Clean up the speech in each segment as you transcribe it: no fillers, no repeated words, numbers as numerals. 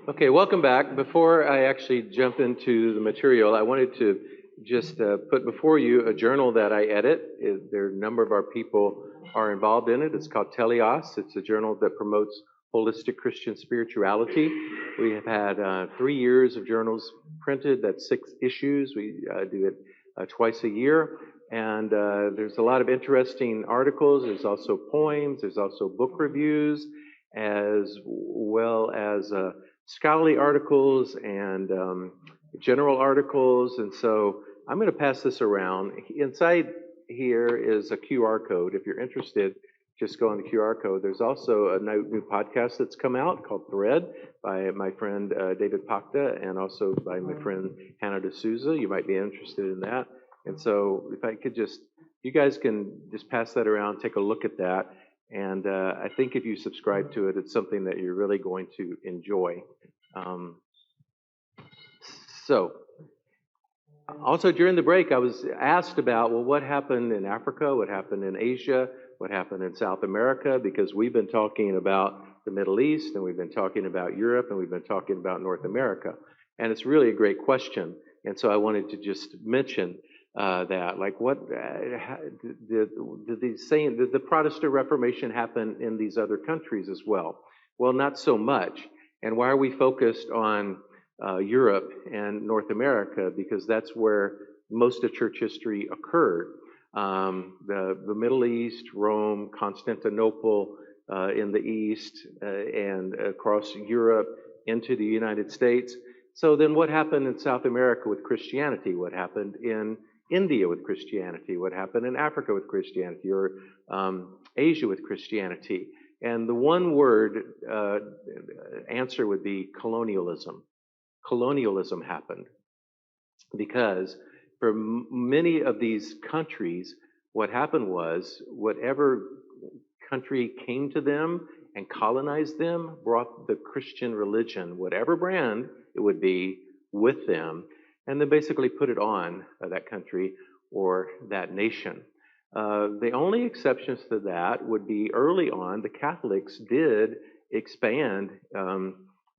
Okay, welcome back. Before I actually jump into the material, I wanted to just put before you a journal that I edit. There are a number of our people are involved in it. It's called Teleos. It's a journal that promotes holistic Christian spirituality. We have had 3 years of journals printed. That's 6 issues. We do it twice a year. And there's a lot of interesting articles. There's also poems. There's also book reviews, as well as scholarly articles and general articles. And so I'm going to pass this around. Inside here is a QR code. If you're interested, just go on the QR code. There's also a new podcast that's come out called Thread by my friend David Pakta and also by my friend Hannah D'Souza. You might be interested in that. And so if I could just, you guys can just pass that around, take a look at that. And I think if you subscribe to it, it's something that you're really going to enjoy. Um, so, also during the break, I was asked about, well, what happened in Africa? What happened in Asia? What happened in South America? Because we've been talking about the Middle East, and we've been talking about Europe, and we've been talking about North America. And it's really a great question. And so I wanted to just mention that, like, what did the Protestant Reformation happen in these other countries as well? Well, not so much. And why are we focused on Europe and North America? Because that's where most of church history occurred. The Middle East, Rome, Constantinople in the East, and across Europe into the United States. So then what happened in South America with Christianity? What happened in India with Christianity? What happened in Africa with Christianity? Or Asia with Christianity? And the one word answer would be colonialism. Colonialism happened because for many of these countries, what happened was whatever country came to them and colonized them brought the Christian religion, whatever brand it would be, with them, and then basically put it on that country or that nation. The only exceptions to that would be early on, the Catholics did expand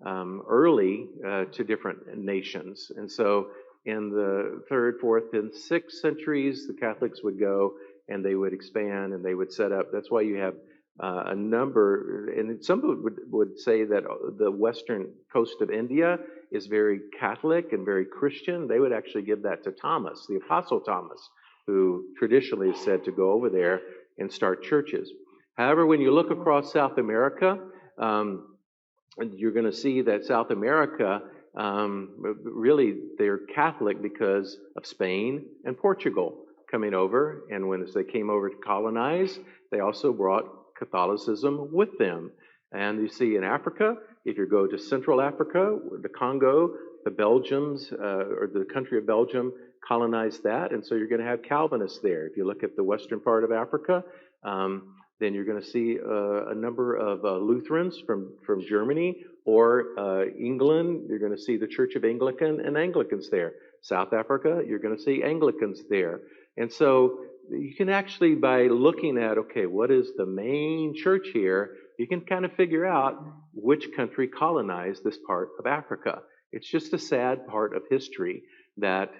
early to different nations. And so in the 3rd, 4th, and 6th centuries, the Catholics would go and they would expand and they would set up. That's why you have a number, and some would say that the western coast of India is very Catholic and very Christian. They would actually give that to Thomas, the Apostle Thomas, who traditionally is said to go over there and start churches. However, when you look across South America, you're going to see that South America, really, they're Catholic because of Spain and Portugal coming over. And when they came over to colonize, they also brought Catholicism with them. And you see in Africa, if you go to Central Africa, the Congo, the Belgians, or the country of Belgium colonized that. And so you're going to have Calvinists there. If you look at the western part of Africa, then you're going to see a number of Lutherans from Germany or England. You're going to see the Church of Anglican and Anglicans there. South Africa, you're going to see Anglicans there. And so you can actually, by looking at, okay, what is the main church here, you can kind of figure out which country colonized this part of Africa. It's just a sad part of history that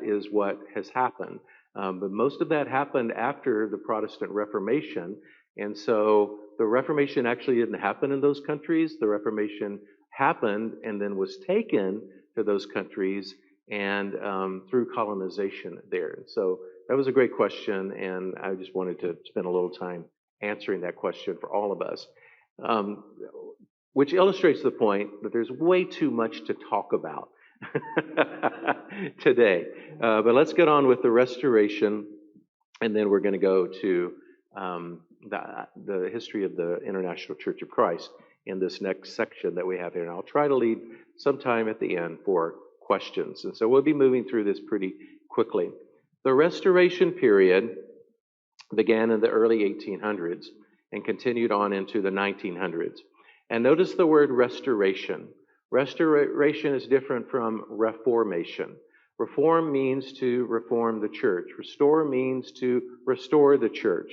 is what has happened. But most of that happened after the Protestant Reformation. And so the Reformation actually didn't happen in those countries. The Reformation happened and then was taken to those countries and through colonization there. So that was a great question, and I just wanted to spend a little time answering that question for all of us, which illustrates the point that there's way too much to talk about today. But let's get on with the restoration, and then we're going to go to the history of the International Church of Christ in this next section that we have here. And I'll try to leave some time at the end for questions. And so we'll be moving through this pretty quickly. The restoration period began in the early 1800s and continued on into the 1900s. And notice the word restoration. Restoration is different from reformation. Reform means to reform the church. Restore means to restore the church,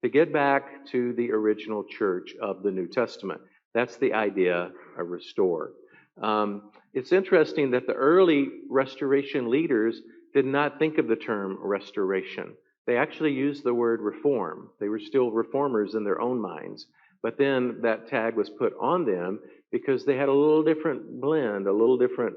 to get back to the original church of the New Testament. That's the idea of restore. It's interesting that the early restoration leaders did not think of the term restoration. They actually used the word reform. They were still reformers in their own minds. But then that tag was put on them because they had a little different blend, a little different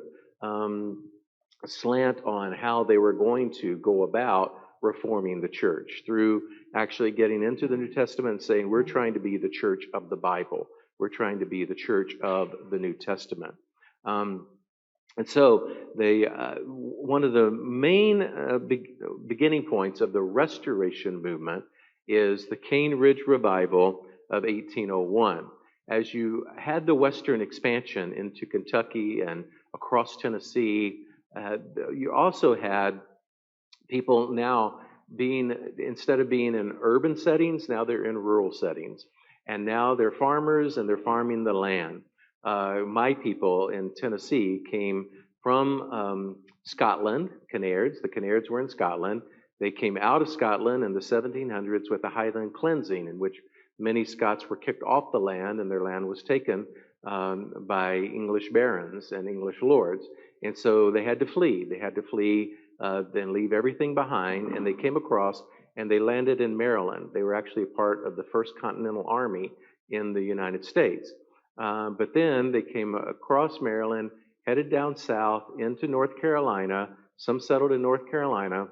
slant on how they were going to go about reforming the church through actually getting into the New Testament and saying, we're trying to be the church of the Bible. We're trying to be the church of the New Testament. And so one of the main beginning points of the Restoration movement is the Cane Ridge Revival of 1801. As you had the Western expansion into Kentucky and across Tennessee, you also had people now instead of being in urban settings, now they're in rural settings. And now they're farmers and they're farming the land. My people in Tennessee came from Scotland, Kinnards. The Kinnards were in Scotland. They came out of Scotland in the 1700s with the Highland cleansing, in which many Scots were kicked off the land and their land was taken by English barons and English lords. And so they had to flee. They had to flee, then leave everything behind, and they came across and they landed in Maryland. They were actually a part of the First Continental Army in the United States. But then they came across Maryland, headed down south into North Carolina. Some settled in North Carolina.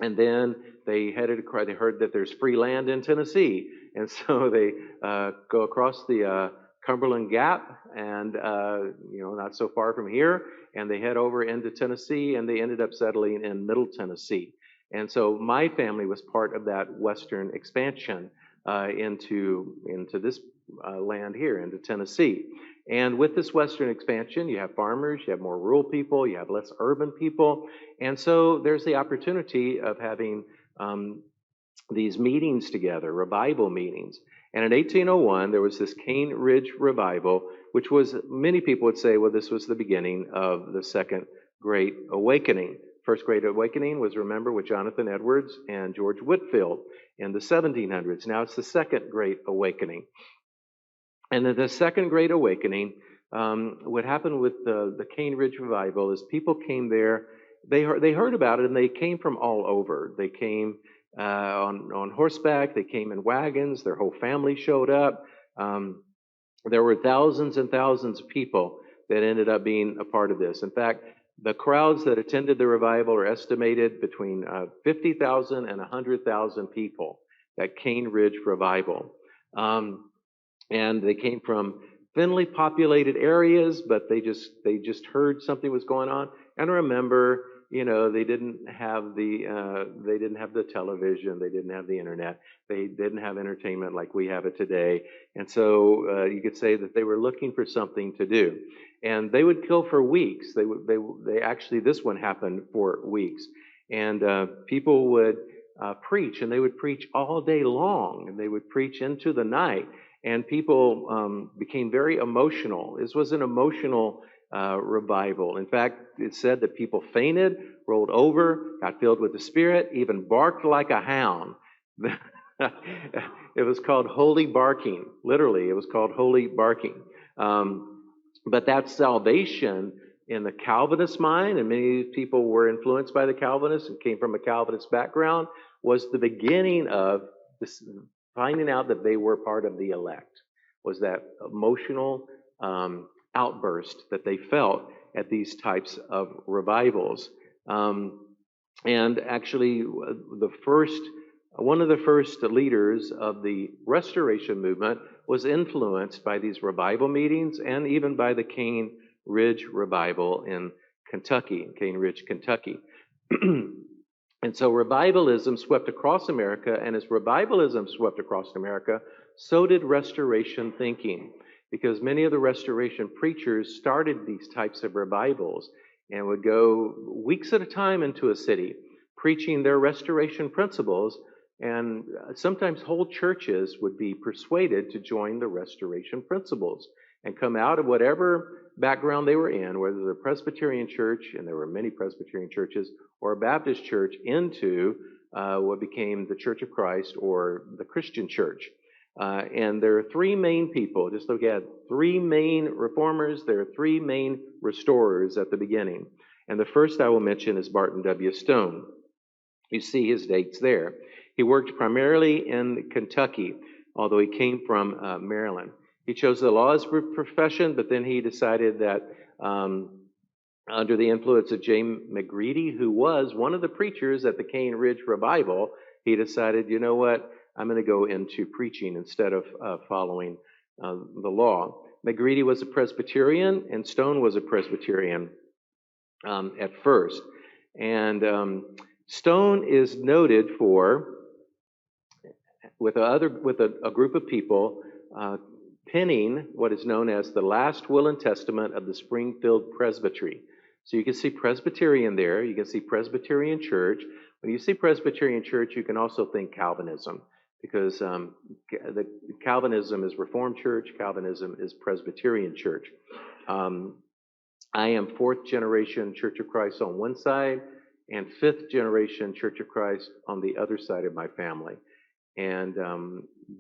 And then they headed across, they heard that there's free land in Tennessee. And so they go across the Cumberland Gap and, not so far from here. And they head over into Tennessee and they ended up settling in Middle Tennessee. And so my family was part of that Western expansion into this land here, into Tennessee. And with this Western expansion, you have farmers, you have more rural people, you have less urban people. And so there's the opportunity of having these meetings together, revival meetings. And in 1801, there was this Cane Ridge Revival, which was, many people would say, well, this was the beginning of the Second Great Awakening. First Great Awakening was, remember, with Jonathan Edwards and George Whitefield in the 1700s. Now it's the Second Great Awakening. And in the Second Great Awakening, what happened with the Cane Ridge Revival is people came there, they heard about it, and they came from all over. They came on horseback, they came in wagons, their whole family showed up. There were thousands and thousands of people that ended up being a part of this. In fact, the crowds that attended the revival are estimated between 50,000 and 100,000 people, that Cane Ridge Revival. And they came from thinly populated areas, but they just heard something was going on. And remember, they didn't have the television, they didn't have the internet, they didn't have entertainment like we have it today. And so you could say that they were looking for something to do. And they would kill for weeks. They actually, this one happened for weeks. And people would preach, and they would preach all day long, and they would preach into the night. And people became very emotional. This was an emotional revival. In fact, it said that people fainted, rolled over, got filled with the Spirit, even barked like a hound. It was called holy barking. Literally, it was called holy barking. But that salvation in the Calvinist mind, and many people were influenced by the Calvinists and came from a Calvinist background, was the beginning of this, finding out that they were part of the elect, was that emotional outburst that they felt at these types of revivals. And actually, one of the first leaders of the Restoration movement was influenced by these revival meetings and even by the Cane Ridge Revival in Kentucky, Cane Ridge, Kentucky. And so revivalism swept across America, and as revivalism swept across America, so did Restoration thinking, because many of the Restoration preachers started these types of revivals and would go weeks at a time into a city, preaching their Restoration principles, and sometimes whole churches would be persuaded to join the Restoration principles and come out of whatever background they were in, whether they're a Presbyterian church, and there were many Presbyterian churches, or a Baptist church, into what became the Church of Christ or the Christian church. And there are three main people. Just look at three main reformers. There are three main restorers at the beginning. And the first I will mention is Barton W. Stone. You see his dates there. He worked primarily in Kentucky, although he came from Maryland. He chose the law as a profession, but then he decided that under the influence of James McGready, who was one of the preachers at the Cane Ridge Revival, he decided, you know what, I'm going to go into preaching instead of following the law. McGready was a Presbyterian, and Stone was a Presbyterian at first. And Stone is noted for, with a group of people, penning what is known as the last will and testament of the Springfield Presbytery. So you can see Presbyterian there. You can see Presbyterian Church. When you see Presbyterian Church, you can also think Calvinism, because the Calvinism is Reformed Church. Calvinism is Presbyterian Church. I am fourth generation Church of Christ on one side and fifth generation Church of Christ on the other side of my family. And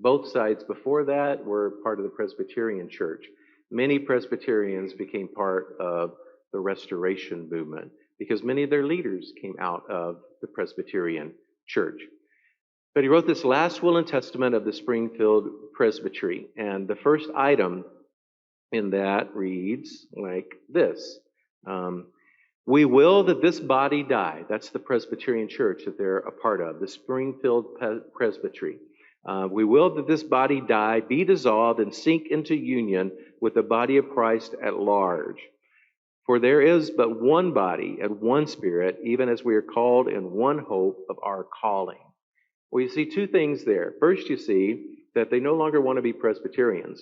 both sides before that were part of the Presbyterian Church. Many Presbyterians became part of the Restoration movement because many of their leaders came out of the Presbyterian Church. But he wrote this last will and testament of the Springfield Presbytery. And the first item in that reads like this. We will that this body die. That's the Presbyterian Church that they're a part of, the Springfield Presbytery. We will that this body die, be dissolved, and sink into union with the body of Christ at large. For there is but one body and one spirit, even as we are called in one hope of our calling. Well, you see two things there. First, you see that they no longer want to be Presbyterians.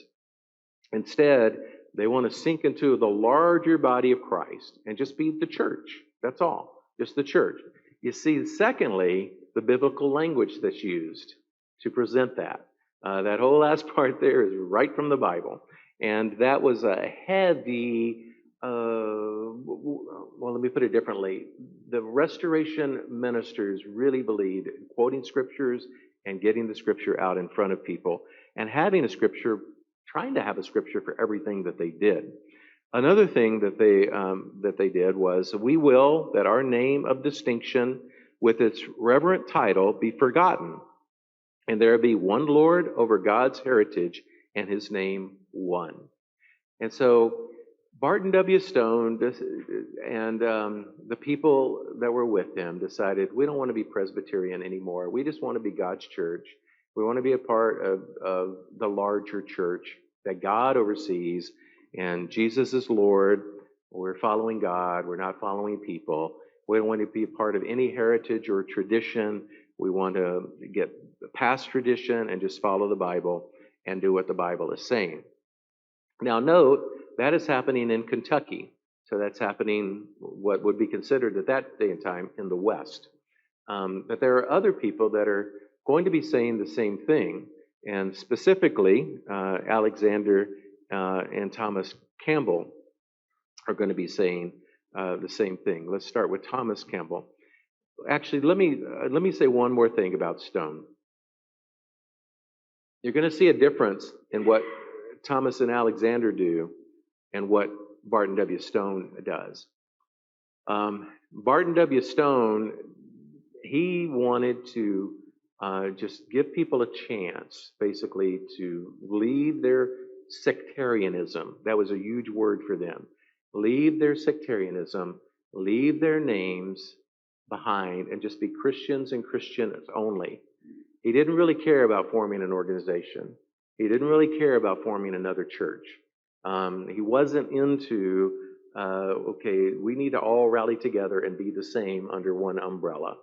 Instead, they want to sink into the larger body of Christ and just be the church. That's all, just the church. You see, secondly, the biblical language that's used to present that. That whole last part there is right from the Bible. And that was a heavy, well, let me put it differently. The Restoration ministers really believed in quoting scriptures and getting the scripture out in front of people and having a scripture, trying to have a scripture for everything that they did. Another thing that they did was, we will that our name of distinction with its reverent title be forgotten, and there be one Lord over God's heritage, and his name one. And so Barton W. Stone and the people that were with him decided, we don't want to be Presbyterian anymore. We just want to be God's church. We want to be a part of the larger church that God oversees, and Jesus is Lord. We're following God. We're not following people. We don't want to be a part of any heritage or tradition. We want to get past tradition and just follow the Bible and do what the Bible is saying. Now note, that is happening in Kentucky. So that's happening what would be considered at that day and time in the West. But there are other people that are going to be saying the same thing. And specifically, Alexander and Thomas Campbell are going to be saying the same thing. Let's start with Thomas Campbell. Actually, let me say one more thing about Stone. You're going to see a difference in what Thomas and Alexander do and what Barton W. Stone does. Barton W. Stone, he wanted to just give people a chance, basically, to leave their sectarianism. That was a huge word for them. Leave their sectarianism, leave their names behind, and just be Christians and Christians only. He didn't really care about forming an organization. He didn't really care about forming another church. He wasn't into, okay, we need to all rally together and be the same under one umbrella.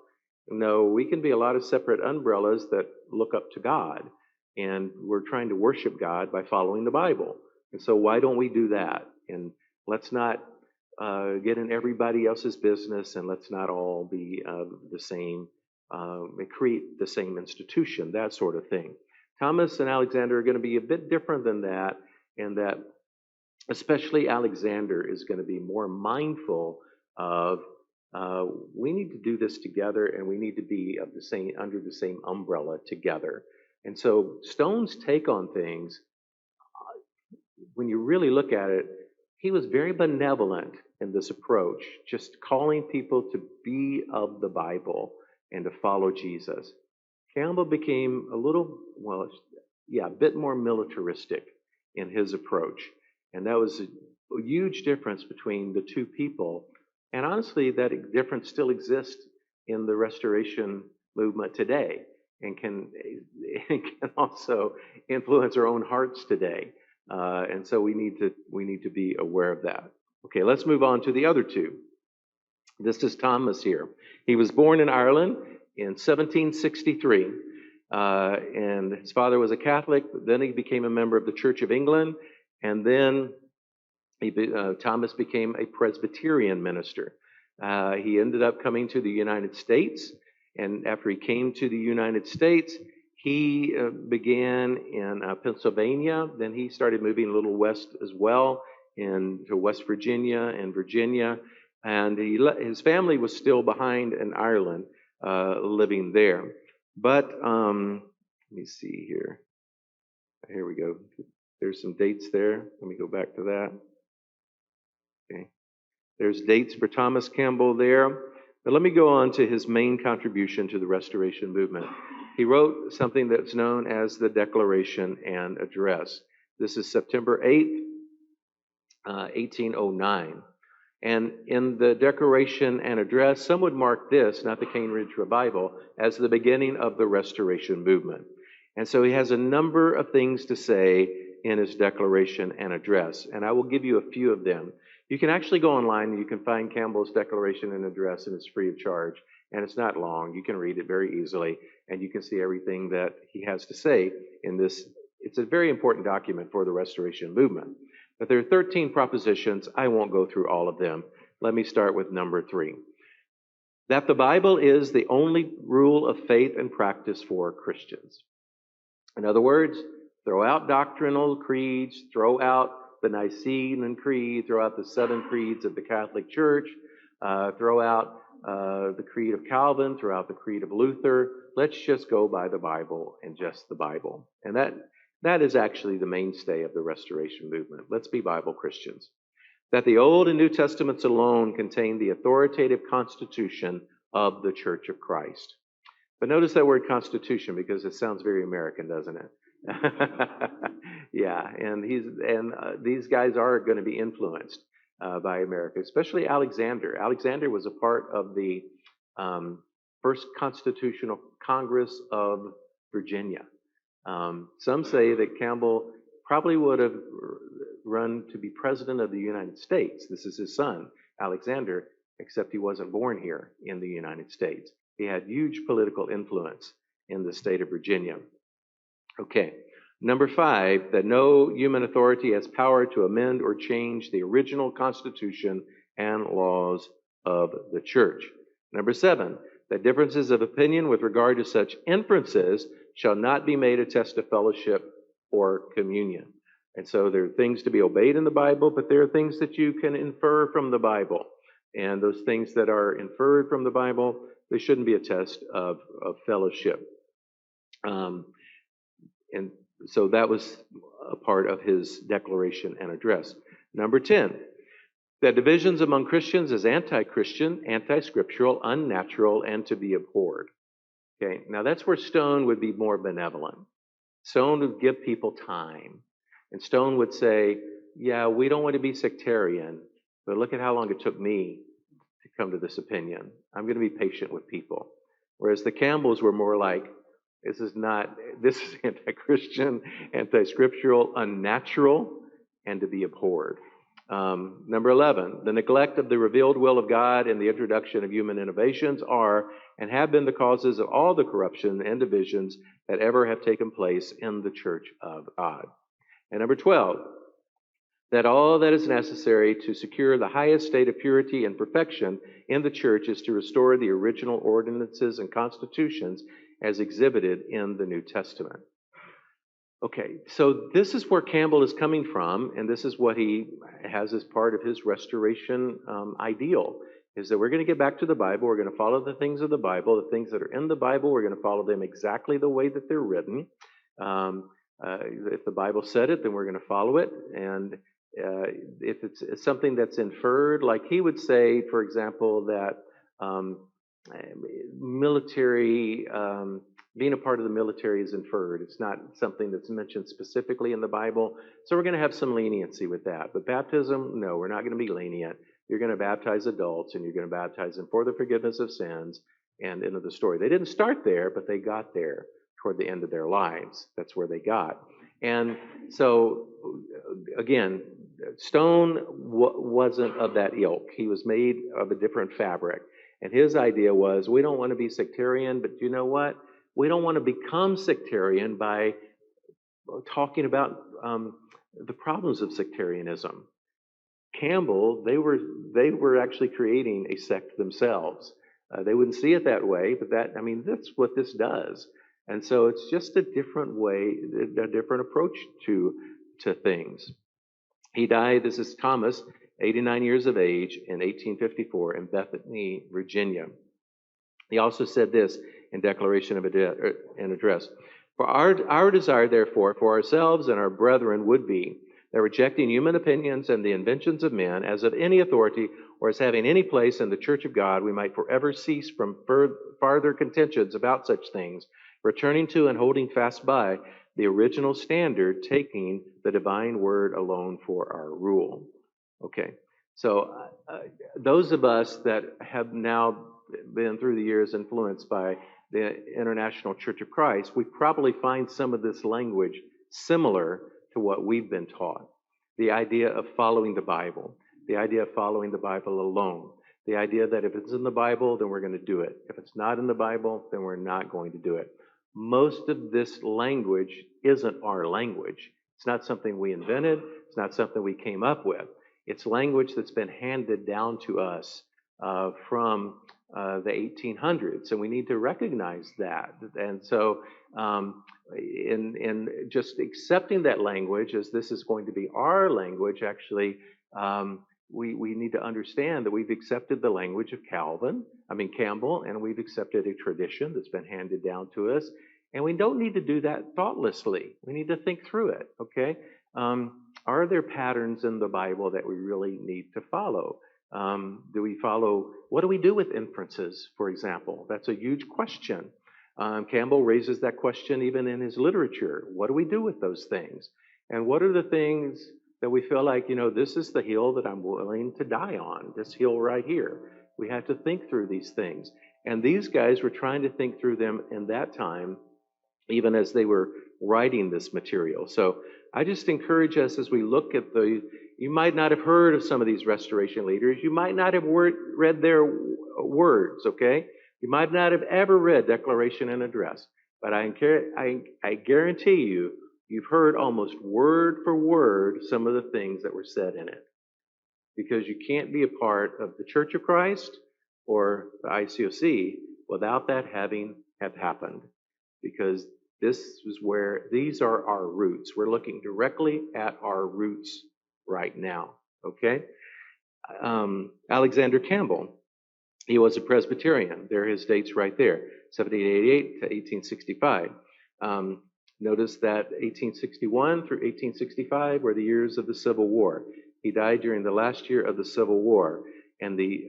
No, we can be a lot of separate umbrellas that look up to God, and we're trying to worship God by following the Bible. And so why don't we do that? And let's not get in everybody else's business, and let's not all be the same, create the same institution, that sort of thing. Thomas and Alexander are going to be a bit different than that, in that especially Alexander is going to be more mindful of we need to do this together, and we need to be of the same, under the same umbrella together. And so Stone's take on things, when you really look at it, he was very benevolent in this approach, just calling people to be of the Bible and to follow Jesus. Campbell became a little, well, yeah, a bit more militaristic in his approach. And that was a huge difference between the two people. And honestly, that difference still exists in the restoration movement today and and can also influence our own hearts today. And so we need to be aware of that. Okay, let's move on to the other two. This is Thomas here. He was born in Ireland in 1763, and his father was a Catholic. But then he became a member of the Church of England, and then Thomas became a Presbyterian minister. He ended up coming to the United States, and after he came to the United States, he began in Pennsylvania. Then he started moving a little west as well, into West Virginia and Virginia. And his family was still behind in Ireland, living there. But let me see here. Here we go. There's some dates there. Let me go back to that. Okay. There's dates for Thomas Campbell there. But let me go on to his main contribution to the Restoration movement. He wrote something that's known as the Declaration and Address. This is September 8th, 1809. And in the Declaration and Address, some would mark this, not the Cane Ridge Revival, as the beginning of the Restoration movement. And so he has a number of things to say in his Declaration and Address, and I will give you a few of them. You can actually go online and you can find Campbell's Declaration and Address, and it's free of charge, and it's not long. You can read it very easily, and you can see everything that he has to say in this. It's a very important document for the Restoration movement. But there are 13 propositions. I won't go through all of them. Let me start with number 3. That the Bible is the only rule of faith and practice for Christians. In other words, throw out doctrinal creeds, throw out the Nicene Creed, throw out the 7 creeds of the Catholic Church, throw out the creed of Calvin, throw out the creed of Luther. Let's just go by the Bible and just the Bible. And that is actually the mainstay of the Restoration movement. Let's be Bible Christians. That the Old and New Testaments alone contain the authoritative constitution of the Church of Christ. But notice that word constitution, because it sounds very American, doesn't it? Yeah, and these guys are going to be influenced by America, especially Alexander. Alexander was a part of the First Constitutional Congress of Virginia. Some say that Campbell probably would have run to be president of the United States. This is his son, Alexander, except he wasn't born here in the United States. He had huge political influence in the state of Virginia. Okay, number 5, that no human authority has power to amend or change the original constitution and laws of the church. Number 7, that differences of opinion with regard to such inferences shall not be made a test of fellowship or communion. And so there are things to be obeyed in the Bible, but there are things that you can infer from the Bible. And those things that are inferred from the Bible, they shouldn't be a test of fellowship. And so that was a part of his Declaration and Address. Number 10, that divisions among Christians is anti-Christian, anti-scriptural, unnatural, and to be abhorred. Okay, now that's where Stone would be more benevolent. Stone would give people time. And Stone would say, yeah, we don't want to be sectarian, but look at how long it took me to come to this opinion. I'm going to be patient with people. Whereas the Campbells were more like, this is anti-Christian, anti-scriptural, unnatural, and to be abhorred. Number 11, the neglect of the revealed will of God and the introduction of human innovations are and have been the causes of all the corruption and divisions that ever have taken place in the Church of God. And number 12, that all that is necessary to secure the highest state of purity and perfection in the church is to restore the original ordinances and constitutions as exhibited in the New Testament. Okay, so this is where Campbell is coming from, and this is what he has as part of his restoration ideal, is that we're going to get back to the Bible, we're going to follow the things of the Bible, the things that are in the Bible, we're going to follow them exactly the way that they're written. If the Bible said it, then we're going to follow it. And if it's something that's inferred, like he would say, for example, that um, military, being a part of the military is inferred. It's not something that's mentioned specifically in the Bible. So we're going to have some leniency with that. But baptism, no, we're not going to be lenient. You're going to baptize adults and you're going to baptize them for the forgiveness of sins and end of the story. They didn't start there, but they got there toward the end of their lives. That's where they got. And so, again, stone wasn't of that ilk. He was made of a different fabric. And his idea was, we don't want to be sectarian, but you know what? We don't want to become sectarian by talking about the problems of sectarianism. Campbell, they were actually creating a sect themselves. They wouldn't see it that way, but that's what this does. And so it's just a different way, a different approach to things. He died, this is Thomas, 89 years of age in 1854 in Bethany, Virginia. He also said this in Declaration of an Address. For our desire, therefore, for ourselves and our brethren would be that rejecting human opinions and the inventions of men as of any authority or as having any place in the church of God, we might forever cease from farther contentions about such things, returning to and holding fast by the original standard, taking the divine word alone for our rule. Okay, so those of us that have now been through the years influenced by the International Church of Christ, we probably find some of this language similar to what we've been taught. The idea of following the Bible, the idea of following the Bible alone, the idea that if it's in the Bible, then we're going to do it. If it's not in the Bible, then we're not going to do it. Most of this language isn't our language. It's not something we invented. It's not something we came up with. It's language that's been handed down to us from the 1800s, and we need to recognize that. And so, in just accepting that language as this is going to be our language, actually, we need to understand that we've accepted the language of Campbell, and we've accepted a tradition that's been handed down to us. And we don't need to do that thoughtlessly. We need to think through it, okay? Are there patterns in the Bible that we really need to follow? Do we follow, what do we do with inferences, for example? That's a huge question. Campbell raises that question even in his literature. What do we do with those things? And what are the things that we feel like, this is the hill that I'm willing to die on, this hill right here. We have to think through these things. And these guys were trying to think through them in that time, even as they were writing this material. So I just encourage us as we look at you might not have heard of some of these restoration leaders. You might not have read their words, okay? You might not have ever read Declaration and Address. But I guarantee you've heard almost word for word some of the things that were said in it. Because you can't be a part of the Church of Christ or the ICOC without that having have happened. Because these are our roots. We're looking directly at our roots right now, okay? Alexander Campbell, he was a Presbyterian. There are his dates right there, 1788 to 1865. Notice that 1861 through 1865 were the years of the Civil War. He died during the last year of the Civil War, and the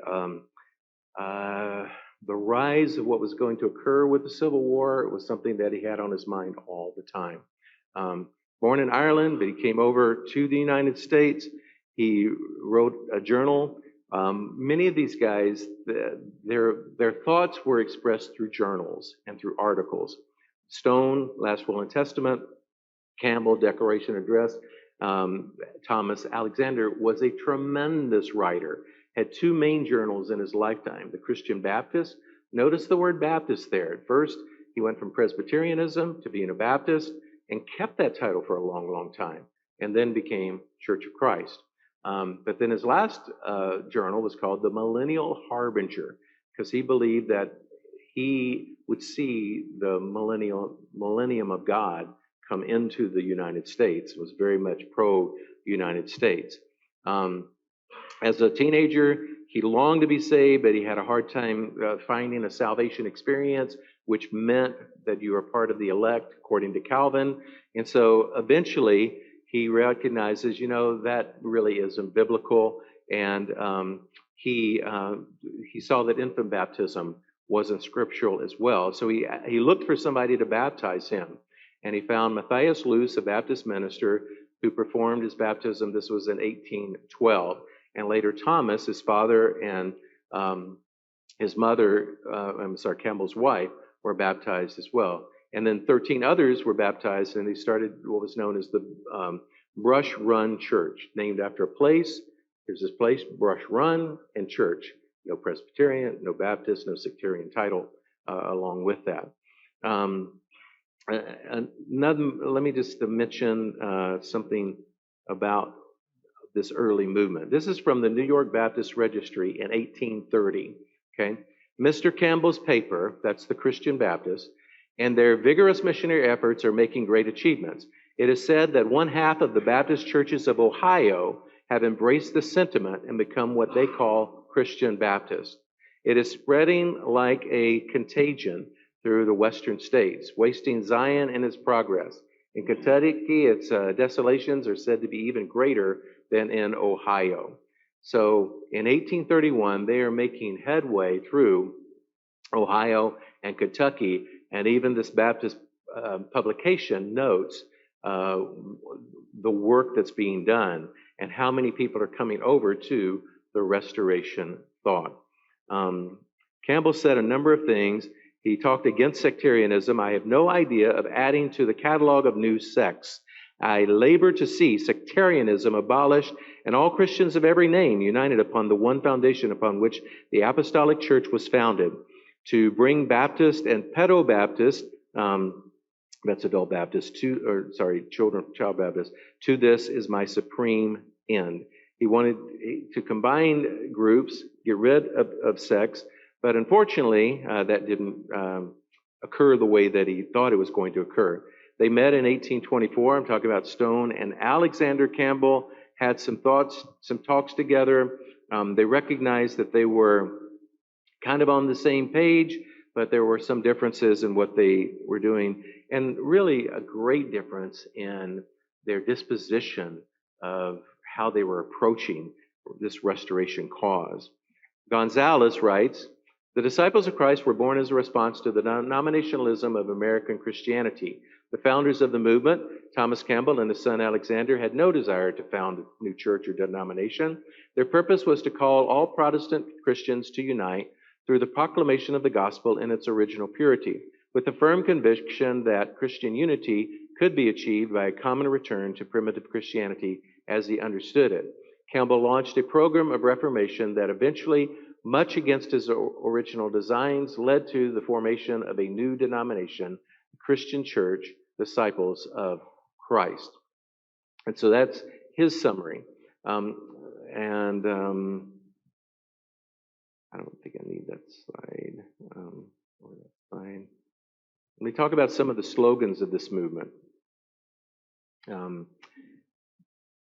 rise of what was going to occur with the Civil War was something that he had on his mind all the time. Born in Ireland, but he came over to the United States. He wrote a journal. Many of these guys, their thoughts were expressed through journals and through articles. Stone, Last Will and Testament. Campbell, Declaration and Address. Thomas Alexander was a tremendous writer. Had two main journals in his lifetime, the Christian Baptist. Notice the word Baptist there. At first, he went from Presbyterianism to being a Baptist and kept that title for a long, long time, and then became Church of Christ. But then his last journal was called the Millennial Harbinger, because he believed that he would see the millennium of God come into the United States. Was very much pro-United States. As a teenager, he longed to be saved, but he had a hard time finding a salvation experience. which meant that you were part of the elect, according to Calvin. And so eventually he recognizes, that really isn't biblical. And he saw that infant baptism wasn't scriptural as well. So he looked for somebody to baptize him. And he found Matthias Luce, a Baptist minister, who performed his baptism. This was in 1812. And later Thomas, his father, and his mother, Campbell's wife, were baptized as well. And then 13 others were baptized, and they started what was known as the Brush Run Church, named after a place. Here's this place, Brush Run and Church. No Presbyterian, no Baptist, no sectarian title along with that. Let me just mention something about this early movement. This is from the New York Baptist Registry in 1830. Okay, Mr. Campbell's paper, that's the Christian Baptist, and their vigorous missionary efforts are making great achievements. It is said that one half of the Baptist churches of Ohio have embraced the sentiment and become what they call Christian Baptist. It is spreading like a contagion through the western states, wasting Zion and its progress. In Kentucky, its desolations are said to be even greater than in Ohio. So in 1831, they are making headway through Ohio and Kentucky, and even this Baptist publication notes the work that's being done and how many people are coming over to the restoration thought. Campbell said a number of things. He talked against sectarianism. I have no idea of adding to the catalog of new sects. I labor to see sectarianism abolished and all Christians of every name united upon the one foundation upon which the apostolic church was founded. To bring Baptist and pedo-Baptist, that's adult Baptist, child Baptist, to this is my supreme end. He wanted to combine groups, get rid of sects, but unfortunately, that didn't occur the way that he thought it was going to occur. They met in 1824. I'm talking about Stone and Alexander Campbell had some talks together. They recognized that they were kind of on the same page, but there were some differences in what they were doing, and really a great difference in their disposition of how they were approaching this restoration cause. Gonzalez writes, the disciples of Christ were born as a response to the denominationalism of American Christianity. The founders of the movement, Thomas Campbell and his son Alexander, had no desire to found a new church or denomination. Their purpose was to call all Protestant Christians to unite through the proclamation of the gospel in its original purity, with the firm conviction that Christian unity could be achieved by a common return to primitive Christianity as he understood it. Campbell launched a program of reformation that eventually, much against his original designs, led to the formation of a new denomination, the Christian Church, Disciples of Christ. And so that's his summary. I don't think I need that slide. Fine. Let me talk about some of the slogans of this movement.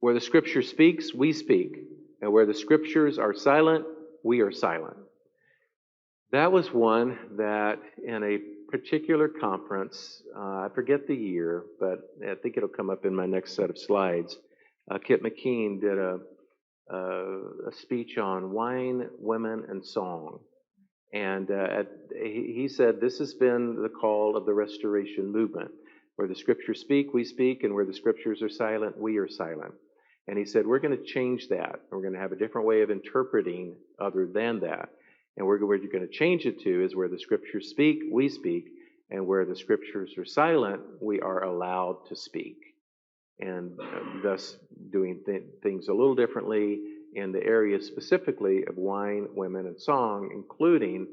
Where the Scripture speaks, we speak. And where the Scriptures are silent, we are silent. That was one that in a particular conference, I forget the year, but I think it'll come up in my next set of slides. Kit McKean did a speech on wine, women, and song. And he said, this has been the call of the restoration movement. Where the Scriptures speak, we speak, and where the Scriptures are silent, we are silent. And he said, we're going to change that. We're going to have a different way of interpreting other than that. And where you're going to change it to is where the Scriptures speak, we speak, and where the Scriptures are silent, we are allowed to speak. And thus doing things a little differently in the area specifically of wine, women, and song, including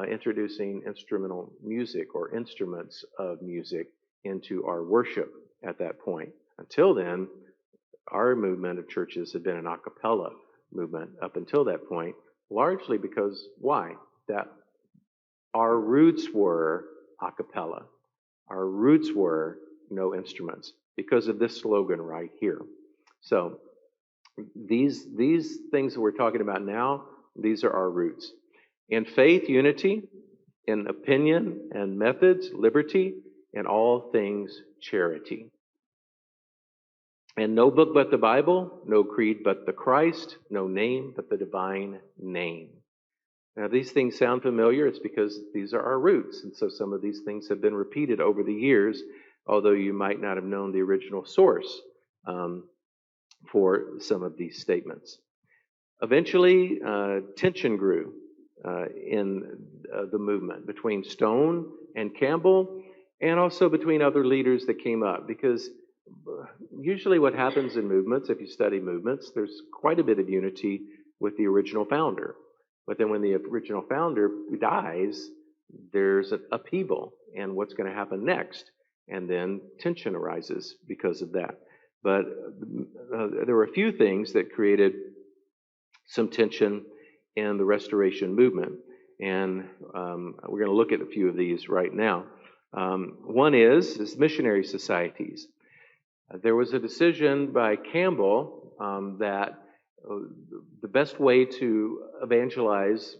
introducing instrumental music or instruments of music into our worship at that point. Until then, our movement of churches had been an a cappella movement up until that point, largely because, why? That our roots were a cappella. Our roots were no instruments because of this slogan right here. So these things that we're talking about now, these are our roots. In faith, unity, in opinion and methods, liberty, in all things, charity. And no book but the Bible, no creed but the Christ, no name but the divine name. Now, these things sound familiar. It's because these are our roots. And so some of these things have been repeated over the years, although you might not have known the original source for some of these statements. Eventually, tension grew in the movement between Stone and Campbell, and also between other leaders that came up, because usually what happens in movements, if you study movements, there's quite a bit of unity with the original founder. But then when the original founder dies, there's an upheaval and what's going to happen next. And then tension arises because of that. But there were a few things that created some tension in the Restoration movement. And we're going to look at a few of these right now. One is missionary societies. There was a decision by Campbell that the best way to evangelize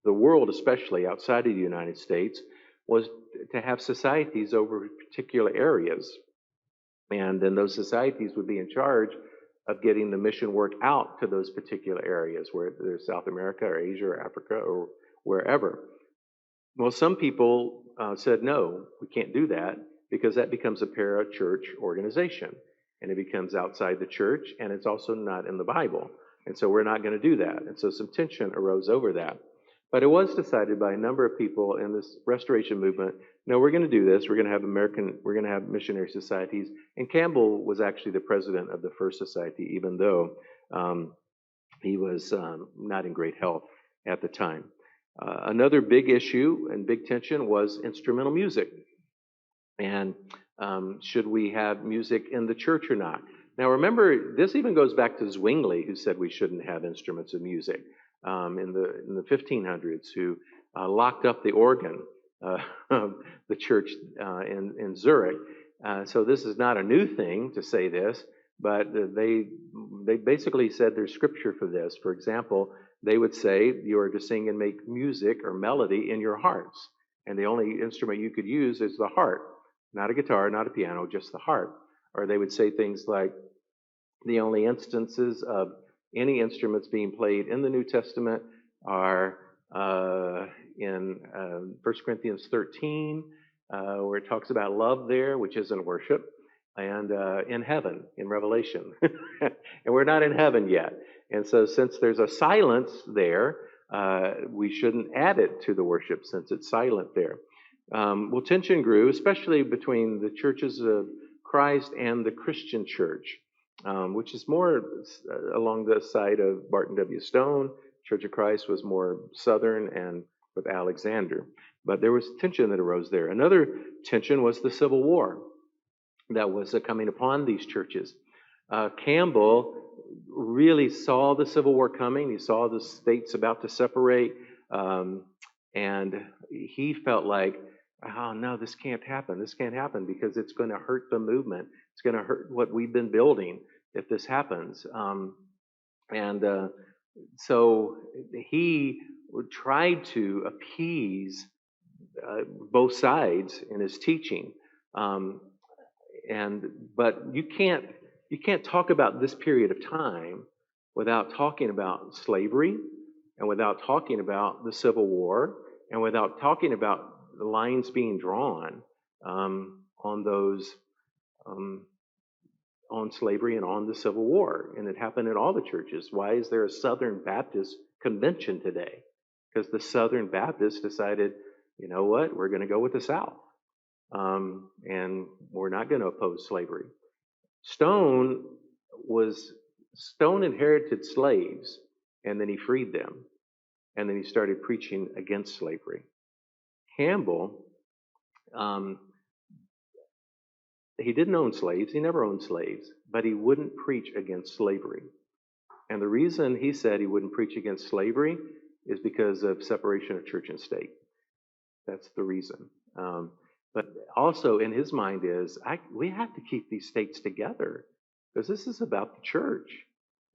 the world, especially outside of the United States, was to have societies over particular areas. And then those societies would be in charge of getting the mission work out to those particular areas, where there's South America or Asia or Africa or wherever. Well, some people said, no, we can't do that, because that becomes a para-church organization. And it becomes outside the church, and it's also not in the Bible. And so we're not going to do that. And so some tension arose over that. But it was decided by a number of people in this Restoration movement, no, we're going to do this. We're going to have missionary societies. And Campbell was actually the president of the first society, even though he was not in great health at the time. Another big issue and big tension was instrumental music. And should we have music in the church or not? Now remember, this even goes back to Zwingli, who said we shouldn't have instruments of music in the 1500s, who locked up the organ of the church in Zurich. So this is not a new thing to say this, but they basically said there's scripture for this. For example, they would say you are to sing and make music or melody in your hearts, and the only instrument you could use is the harp. Not a guitar, not a piano, just the harp. Or they would say things like, the only instances of any instruments being played in the New Testament are in 1 Corinthians 13, where it talks about love there, which isn't worship, and in heaven, in Revelation. And we're not in heaven yet. And so since there's a silence there, we shouldn't add it to the worship, since it's silent there. Well, tension grew, especially between the churches of Christ and the Christian church, which is more along the side of Barton W. Stone. Church of Christ was more southern and with Alexander. But there was tension that arose there. Another tension was the Civil War that was coming upon these churches. Campbell really saw the Civil War coming. He saw the states about to separate. And he felt like, oh, no, this can't happen. This can't happen, because it's going to hurt the movement. It's going to hurt what we've been building if this happens. So he tried to appease both sides in his teaching. But you can't talk about this period of time without talking about slavery, and without talking about the Civil War, and without talking about the lines being drawn on those, on slavery and on the Civil War. And it happened in all the churches. Why is there a Southern Baptist convention today? Because the Southern Baptists decided, you know what, we're going to go with the South. And we're not going to oppose slavery. Stone inherited slaves, and then he freed them. And then he started preaching against slavery. Campbell, he didn't own slaves. He never owned slaves, but he wouldn't preach against slavery. And the reason he said he wouldn't preach against slavery is because of separation of church and state. That's the reason. But also in his mind is, we have to keep these states together, because this is about the church.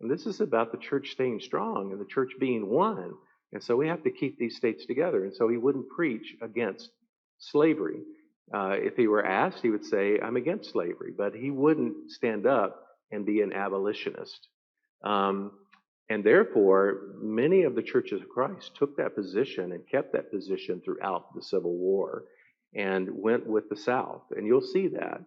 And this is about the church staying strong and the church being one. And so we have to keep these states together. And so he wouldn't preach against slavery. If he were asked, he would say, I'm against slavery, but he wouldn't stand up and be an abolitionist. Um, and therefore, many of the churches of Christ took that position and kept that position throughout the Civil War and went with the South. And you'll see that.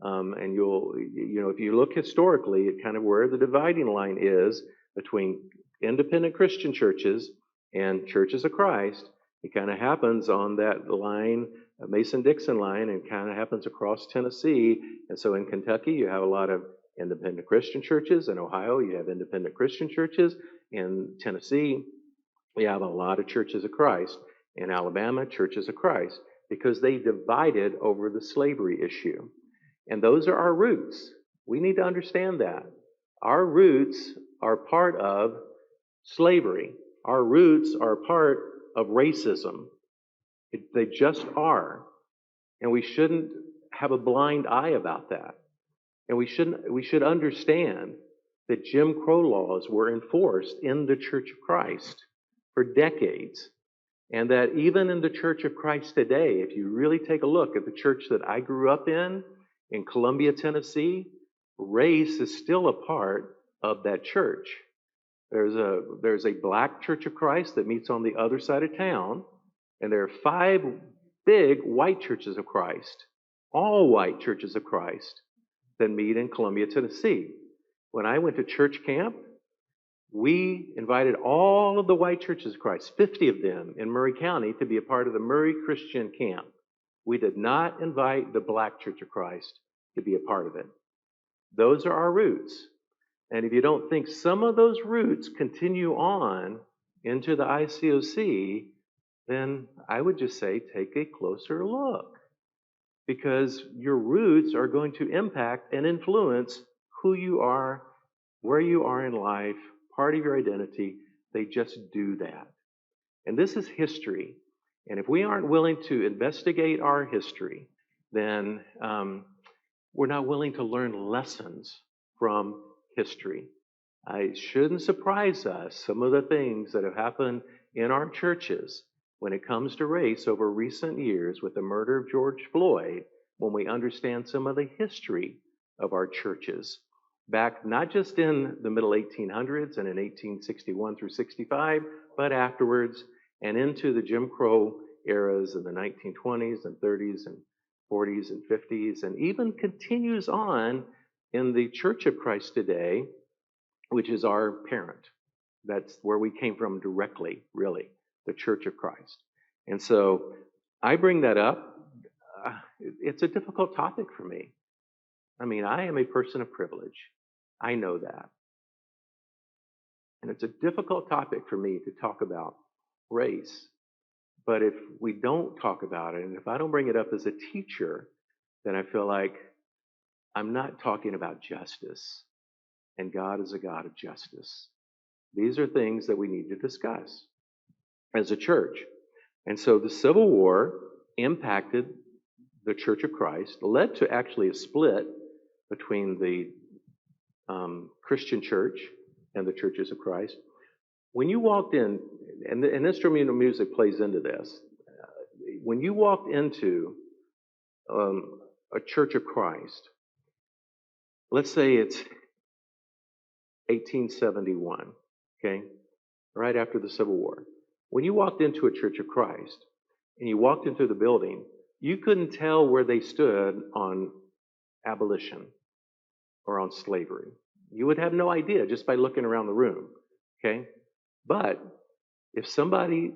And if you look historically at kind of where the dividing line is between independent Christian churches and churches of Christ, it kind of happens on that line, Mason-Dixon line, and kind of happens across Tennessee. And so in Kentucky, you have a lot of independent Christian churches. In Ohio, you have independent Christian churches. In Tennessee, we have a lot of churches of Christ. In Alabama, churches of Christ, because they divided over the slavery issue. And those are our roots. We need to understand that. Our roots are part of slavery. Our roots are part of racism. They just are. And we shouldn't have a blind eye about that. And we should understand that Jim Crow laws were enforced in the Church of Christ for decades. And that even in the Church of Christ today, if you really take a look at the church that I grew up in Columbia, Tennessee, race is still a part of that church. There's a black Church of Christ that meets on the other side of town, and there are 5 big white churches of Christ, all white churches of Christ, that meet in Columbia, Tennessee. When I went to church camp, we invited all of the white churches of Christ, 50 of them in Murray County, to be a part of the Murray Christian camp. We did not invite the black Church of Christ to be a part of it. Those are our roots. And if you don't think some of those roots continue on into the ICOC, then I would just say take a closer look. Because your roots are going to impact and influence who you are, where you are in life, part of your identity. They just do that. And this is history. And if we aren't willing to investigate our history, then we're not willing to learn lessons from history. It shouldn't surprise us, some of the things that have happened in our churches when it comes to race over recent years with the murder of George Floyd, when we understand some of the history of our churches. Back not just in the middle 1800s and in 1861 through 65, but afterwards and into the Jim Crow eras in the 1920s and 30s and 40s and 50s, and even continues on in the Church of Christ today, which is our parent. That's where we came from directly, really, the Church of Christ. And so I bring that up. It's a difficult topic for me. I mean, I am a person of privilege. I know that. And it's a difficult topic for me to talk about race. But if we don't talk about it, and if I don't bring it up as a teacher, then I feel like I'm not talking about justice. And God is a God of justice. These are things that we need to discuss as a church. And so the Civil War impacted the Church of Christ, led to actually a split between the Christian church and the churches of Christ. When you walked in, and instrumental music plays into this, when you walked into a Church of Christ, let's say it's 1871, okay, right after the Civil War. When you walked into a Church of Christ and you walked into the building, you couldn't tell where they stood on abolition or on slavery. You would have no idea just by looking around the room, okay? But if somebody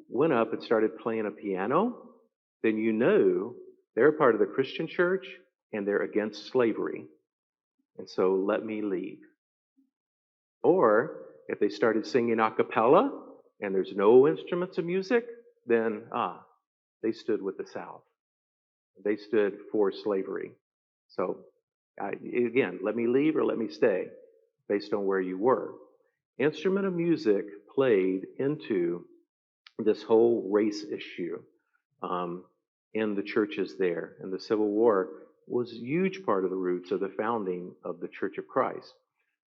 went up and started playing a piano, then you know they're part of the Christian church and they're against slavery. And so let me leave. Or if they started singing a cappella and there's no instruments of music, then they stood with the South. They stood for slavery. So again, let me leave or let me stay based on where you were. Instrument of music played into this whole race issue in the churches there. And the Civil War was a huge part of the roots of the founding of the Church of Christ.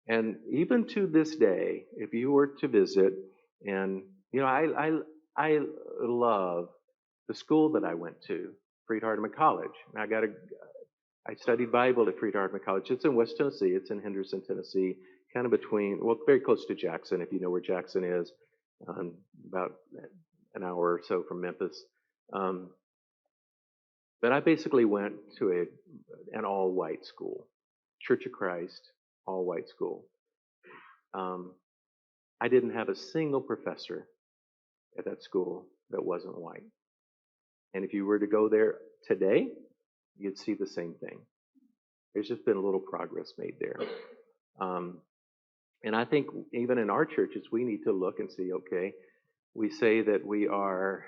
And even to this day, if you were to visit, and You know, I love the school that I went to, Freed-Hardeman College. And I studied Bible at Freed-Hardeman College. It's in West Tennessee. It's in Henderson, Tennessee, kind of between, well, very close to Jackson, if you know where Jackson is, about an hour or so from Memphis. Um, but I basically went to an all-white school, Church of Christ, all-white school. Um, I didn't have a single professor at that school that wasn't white. And if you were to go there today, you'd see the same thing. There's just been a little progress made there. Um, and I think even in our churches, we need to look and see, okay, we say that we are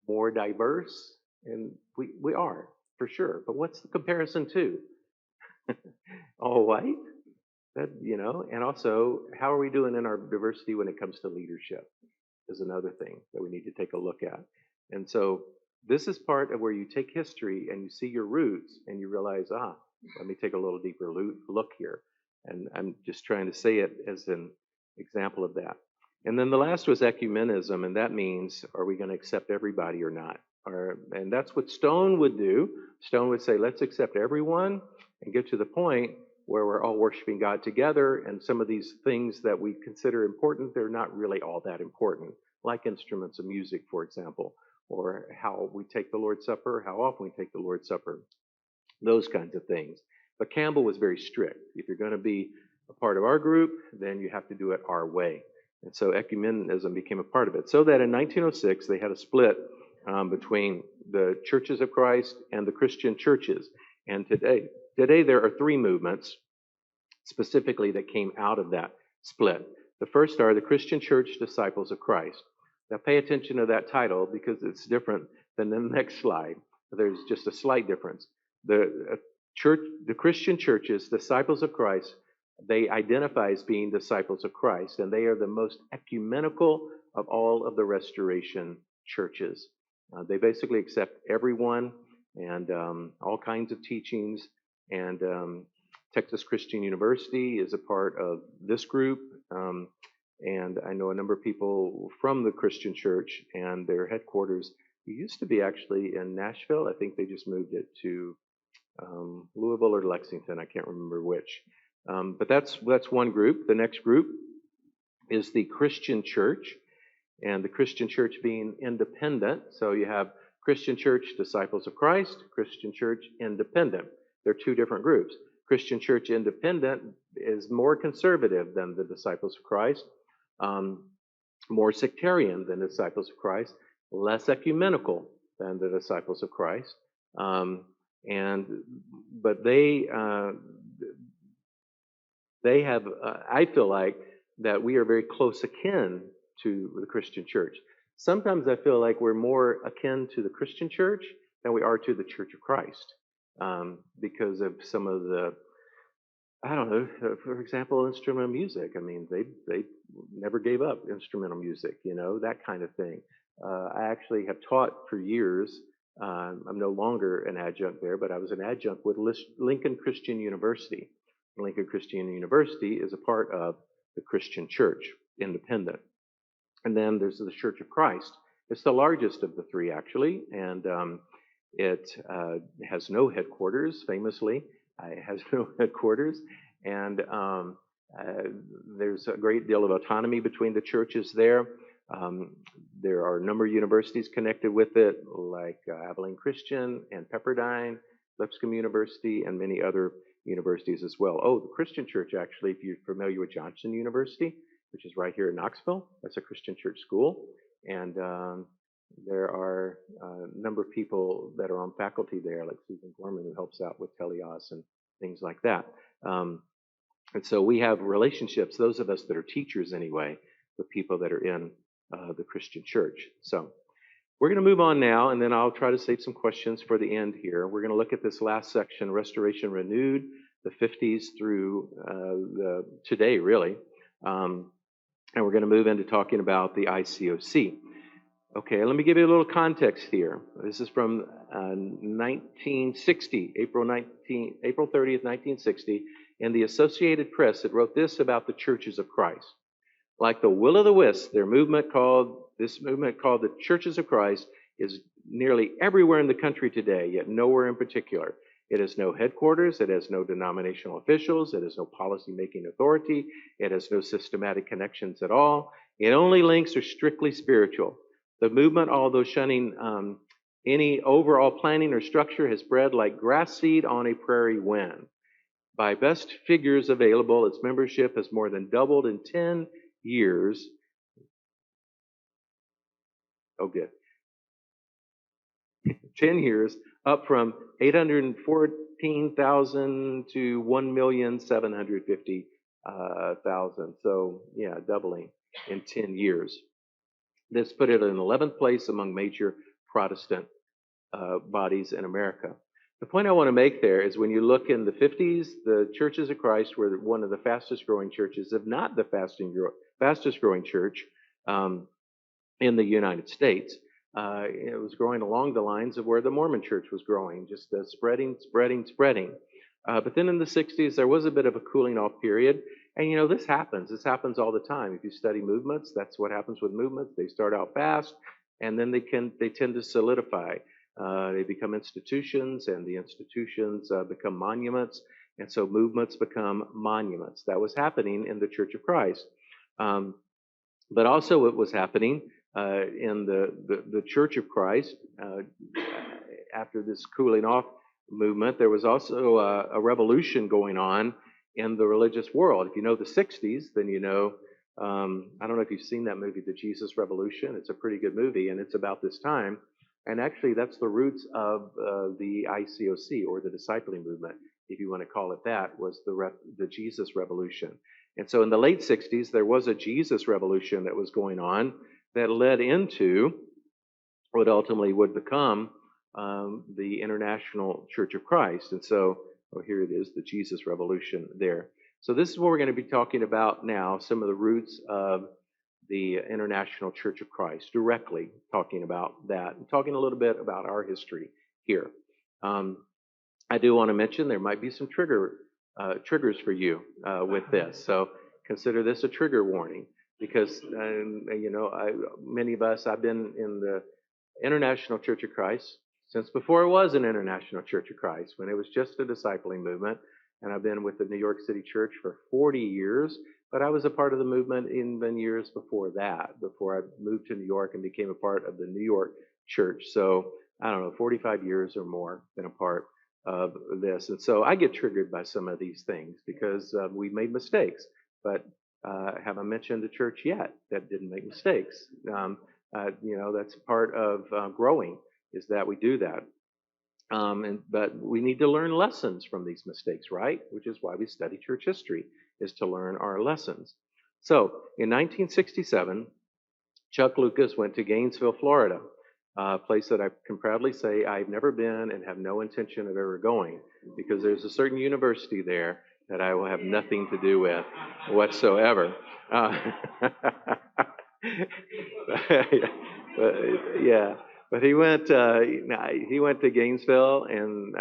more diverse, and we are, for sure. But what's the comparison to? All white? That, and also, how are we doing in our diversity when it comes to leadership is another thing that we need to take a look at. And so this is part of where you take history and you see your roots and you realize, let me take a little deeper look here. And I'm just trying to say it as an example of that. And then the last was ecumenism, and that means, are we going to accept everybody or not? And that's what Stone would do. Stone would say, let's accept everyone and get to the point where we're all worshiping God together, and some of these things that we consider important, they're not really all that important, like instruments of music, for example, or how we take the Lord's Supper, how often we take the Lord's Supper, those kinds of things. But Campbell was very strict. If you're going to be a part of our group, then you have to do it our way. And so ecumenism became a part of it. So that in 1906, they had a split between the Churches of Christ and the Christian churches. And today there are three movements specifically that came out of that split. The first are the Christian Church Disciples of Christ. Now pay attention to that title because it's different than the next slide. There's just a slight difference. The Christian churches, Disciples of Christ, they identify as being disciples of Christ, and they are the most ecumenical of all of the Restoration churches. They basically accept everyone and all kinds of teachings, and Texas Christian University is a part of this group, and I know a number of people from the Christian church, and their headquarters used to be actually in Nashville. I think they just moved it to Louisville or Lexington. I can't remember which. But that's one group. The next group is the Christian church, and the Christian church being independent. So you have Christian church, Disciples of Christ, Christian church, independent. They're two different groups. Christian church independent is more conservative than the Disciples of Christ, more sectarian than the Disciples of Christ, less ecumenical than the Disciples of Christ. But they have, I feel like, that we are very close akin to the Christian church. Sometimes I feel like we're more akin to the Christian church than we are to the Church of Christ, because of some of the, I don't know, for example, instrumental music. I mean, they never gave up instrumental music, that kind of thing. I actually have taught for years. I'm no longer an adjunct there, but I was an adjunct with Lincoln Christian University. Lincoln Christian University is a part of the Christian church, independent. And then there's the Church of Christ. It's the largest of the three, actually, and it has no headquarters, famously. It has no headquarters, and there's a great deal of autonomy between the churches there. There are a number of universities connected with it, like Abilene Christian and Pepperdine, Lipscomb University, and many other universities as well. Oh, the Christian church, actually, if you're familiar with Johnson University, which is right here in Knoxville, that's a Christian church school. And there are a number of people that are on faculty there, like Susan Gorman, who helps out with Telios and things like that. And so we have relationships, those of us that are teachers anyway, with people that are in the Christian church. So we're going to move on now, and then I'll try to save some questions for the end here. We're going to look at this last section, Restoration Renewed, the 50s through today, really. And we're going to move into talking about the ICOC. Okay, let me give you a little context here. This is from 1960, April 30th, 1960, in the Associated Press. It wrote this about the Churches of Christ. like the will o' the wisp, this movement called the Churches of Christ is nearly everywhere in the country today, yet nowhere in particular. It has no headquarters, it has no denominational officials, it has no policy-making authority, it has no systematic connections at all. Its only links are strictly spiritual. The movement, although shunning any overall planning or structure, has spread like grass seed on a prairie wind. By best figures available, its membership has more than doubled in 10 years. Oh, good. 10 years, up from 814,000 to 1,750,000. So, yeah, doubling in 10 years. This put it in 11th place among major Protestant bodies in America. The point I want to make there is when you look in the 50s, the Churches of Christ were one of the fastest growing churches, if not the fastest growing church in the United States. It was growing along the lines of where the Mormon church was growing, just spreading. But then in the 60s, there was a bit of a cooling off period. And you know, this happens. This happens all the time. If you study movements, that's what happens with movements. They start out fast, and then they tend to solidify. They become institutions, and the institutions become monuments. And so movements become monuments. That was happening in the Church of Christ. But also it was happening in the Church of Christ. After this cooling off movement, there was also a revolution going on in the religious world. If you know the 60s, then you know, I don't know if you've seen that movie, The Jesus Revolution. It's a pretty good movie, and it's about this time. And actually, that's the roots of the ICOC, or the discipling movement, if you want to call it that, was the Jesus Revolution. And so in the late 60s, there was a Jesus Revolution that was going on that led into what ultimately would become the International Church of Christ. And so, here it is, the Jesus Revolution there. So this is what we're going to be talking about now, some of the roots of the International Church of Christ, directly talking about that, and talking a little bit about our history here. I do want to mention there might be some triggers for you with this. So consider this a trigger warning, because many of us, I've been in the International Church of Christ since before it was an International Church of Christ, when it was just a discipling movement. And I've been with the New York City Church for 40 years, but I was a part of the movement even years before that, before I moved to New York and became a part of the New York Church. So I don't know, 45 years or more been a part of this. And so I get triggered by some of these things because we made mistakes, but have I mentioned a church yet that didn't make mistakes? That's part of growing, is that we do that. But we need to learn lessons from these mistakes, right? Which is why we study church history, is to learn our lessons. So in 1967, Chuck Lucas went to Gainesville, Florida, a place that I can proudly say I've never been and have no intention of ever going, because there's a certain university there that I will have nothing to do with whatsoever. Yeah. But he went to Gainesville, and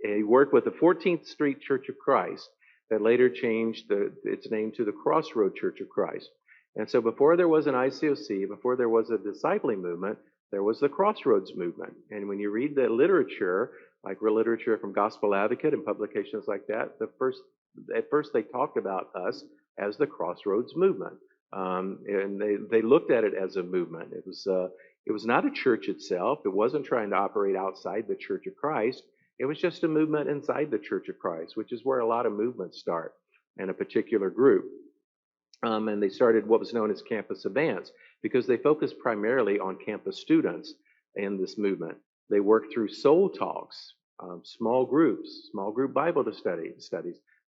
he worked with the 14th Street Church of Christ that later changed its name to the Crossroad Church of Christ. And so before there was an ICOC, before there was a discipling movement, there was the Crossroads movement. And when you read the literature, like literature from Gospel Advocate and publications like that, at first they talked about us as the Crossroads movement. And they looked at it as a movement. It was not a church itself. It wasn't trying to operate outside the Church of Christ. It was just a movement inside the Church of Christ, which is where a lot of movements start in a particular group. And they started what was known as Campus Advance, because they focused primarily on campus students in this movement. They worked through soul talks, small group Bible studies.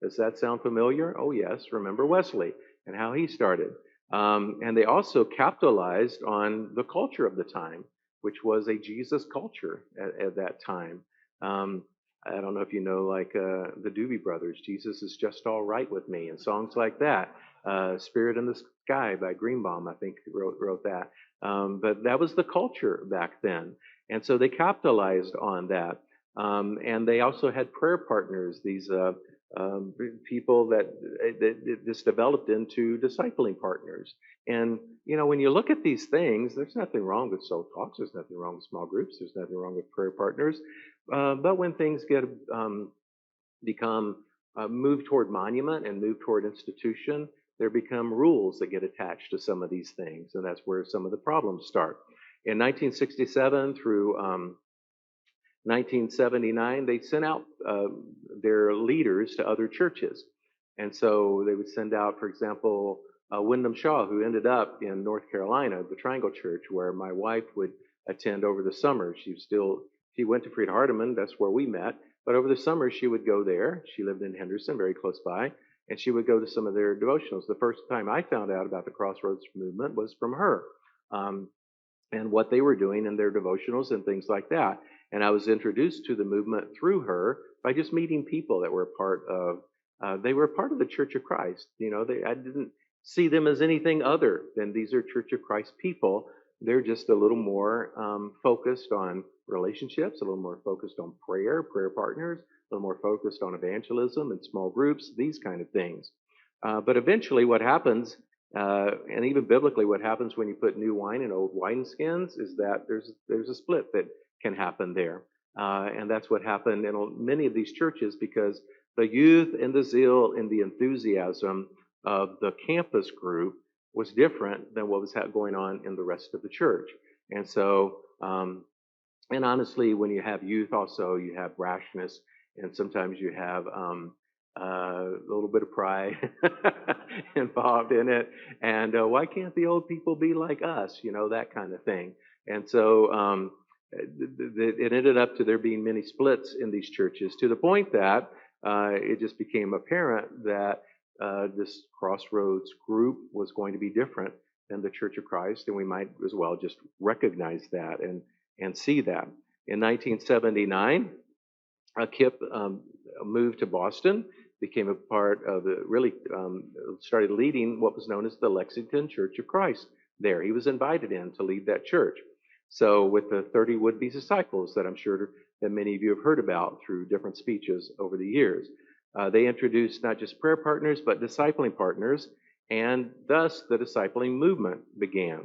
Does that sound familiar? Oh yes, remember Wesley and how he started. And they also capitalized on the culture of the time, which was a Jesus culture at that time. I don't know if you know, like the Doobie Brothers, Jesus is Just All Right With Me, and songs like that. Spirit in the Sky by Greenbaum, I think, wrote that. But that was the culture back then. And so they capitalized on that. And they also had prayer partners, these people that just developed into discipling partners. And, when you look at these things, there's nothing wrong with soul talks. There's nothing wrong with small groups. There's nothing wrong with prayer partners. But when things become move toward monument and move toward institution, there become rules that get attached to some of these things. And that's where some of the problems start. In 1967 through 1979, they sent out their leaders to other churches. And so they would send out, for example, Wyndham Shaw, who ended up in North Carolina, the Triangle Church, where my wife would attend over the summer. She went to Fried Hardeman, that's where we met. But over the summer, she would go there. She lived in Henderson, very close by, and she would go to some of their devotionals. The first time I found out about the Crossroads movement was from her. Um, and what they were doing in their devotionals and things like that. And I was introduced to the movement through her by just meeting people that were part of. They were part of the Church of Christ. I didn't see them as anything other than these are Church of Christ people. They're just a little more focused on relationships, a little more focused on prayer partners, a little more focused on evangelism and small groups, these kind of things. But eventually, what happens and even biblically, what happens when you put new wine in old wineskins is that there's a split that can happen there, and that's what happened in many of these churches because the youth and the zeal and the enthusiasm of the campus group was different than what was going on in the rest of the church, and so. And honestly, when you have youth, also you have rashness, and sometimes you have a little bit of pride involved in it. And why can't the old people be like us? That kind of thing. And so it ended up to there being many splits in these churches to the point that it just became apparent that this Crossroads group was going to be different than the Church of Christ, and we might as well just recognize that and see that. In 1979, Kip moved to Boston, became a part of started leading what was known as the Lexington Church of Christ there. He was invited in to lead that church. So with the 30 would-be disciples that I'm sure that many of you have heard about through different speeches over the years, they introduced not just prayer partners, but discipling partners, and thus the discipling movement began.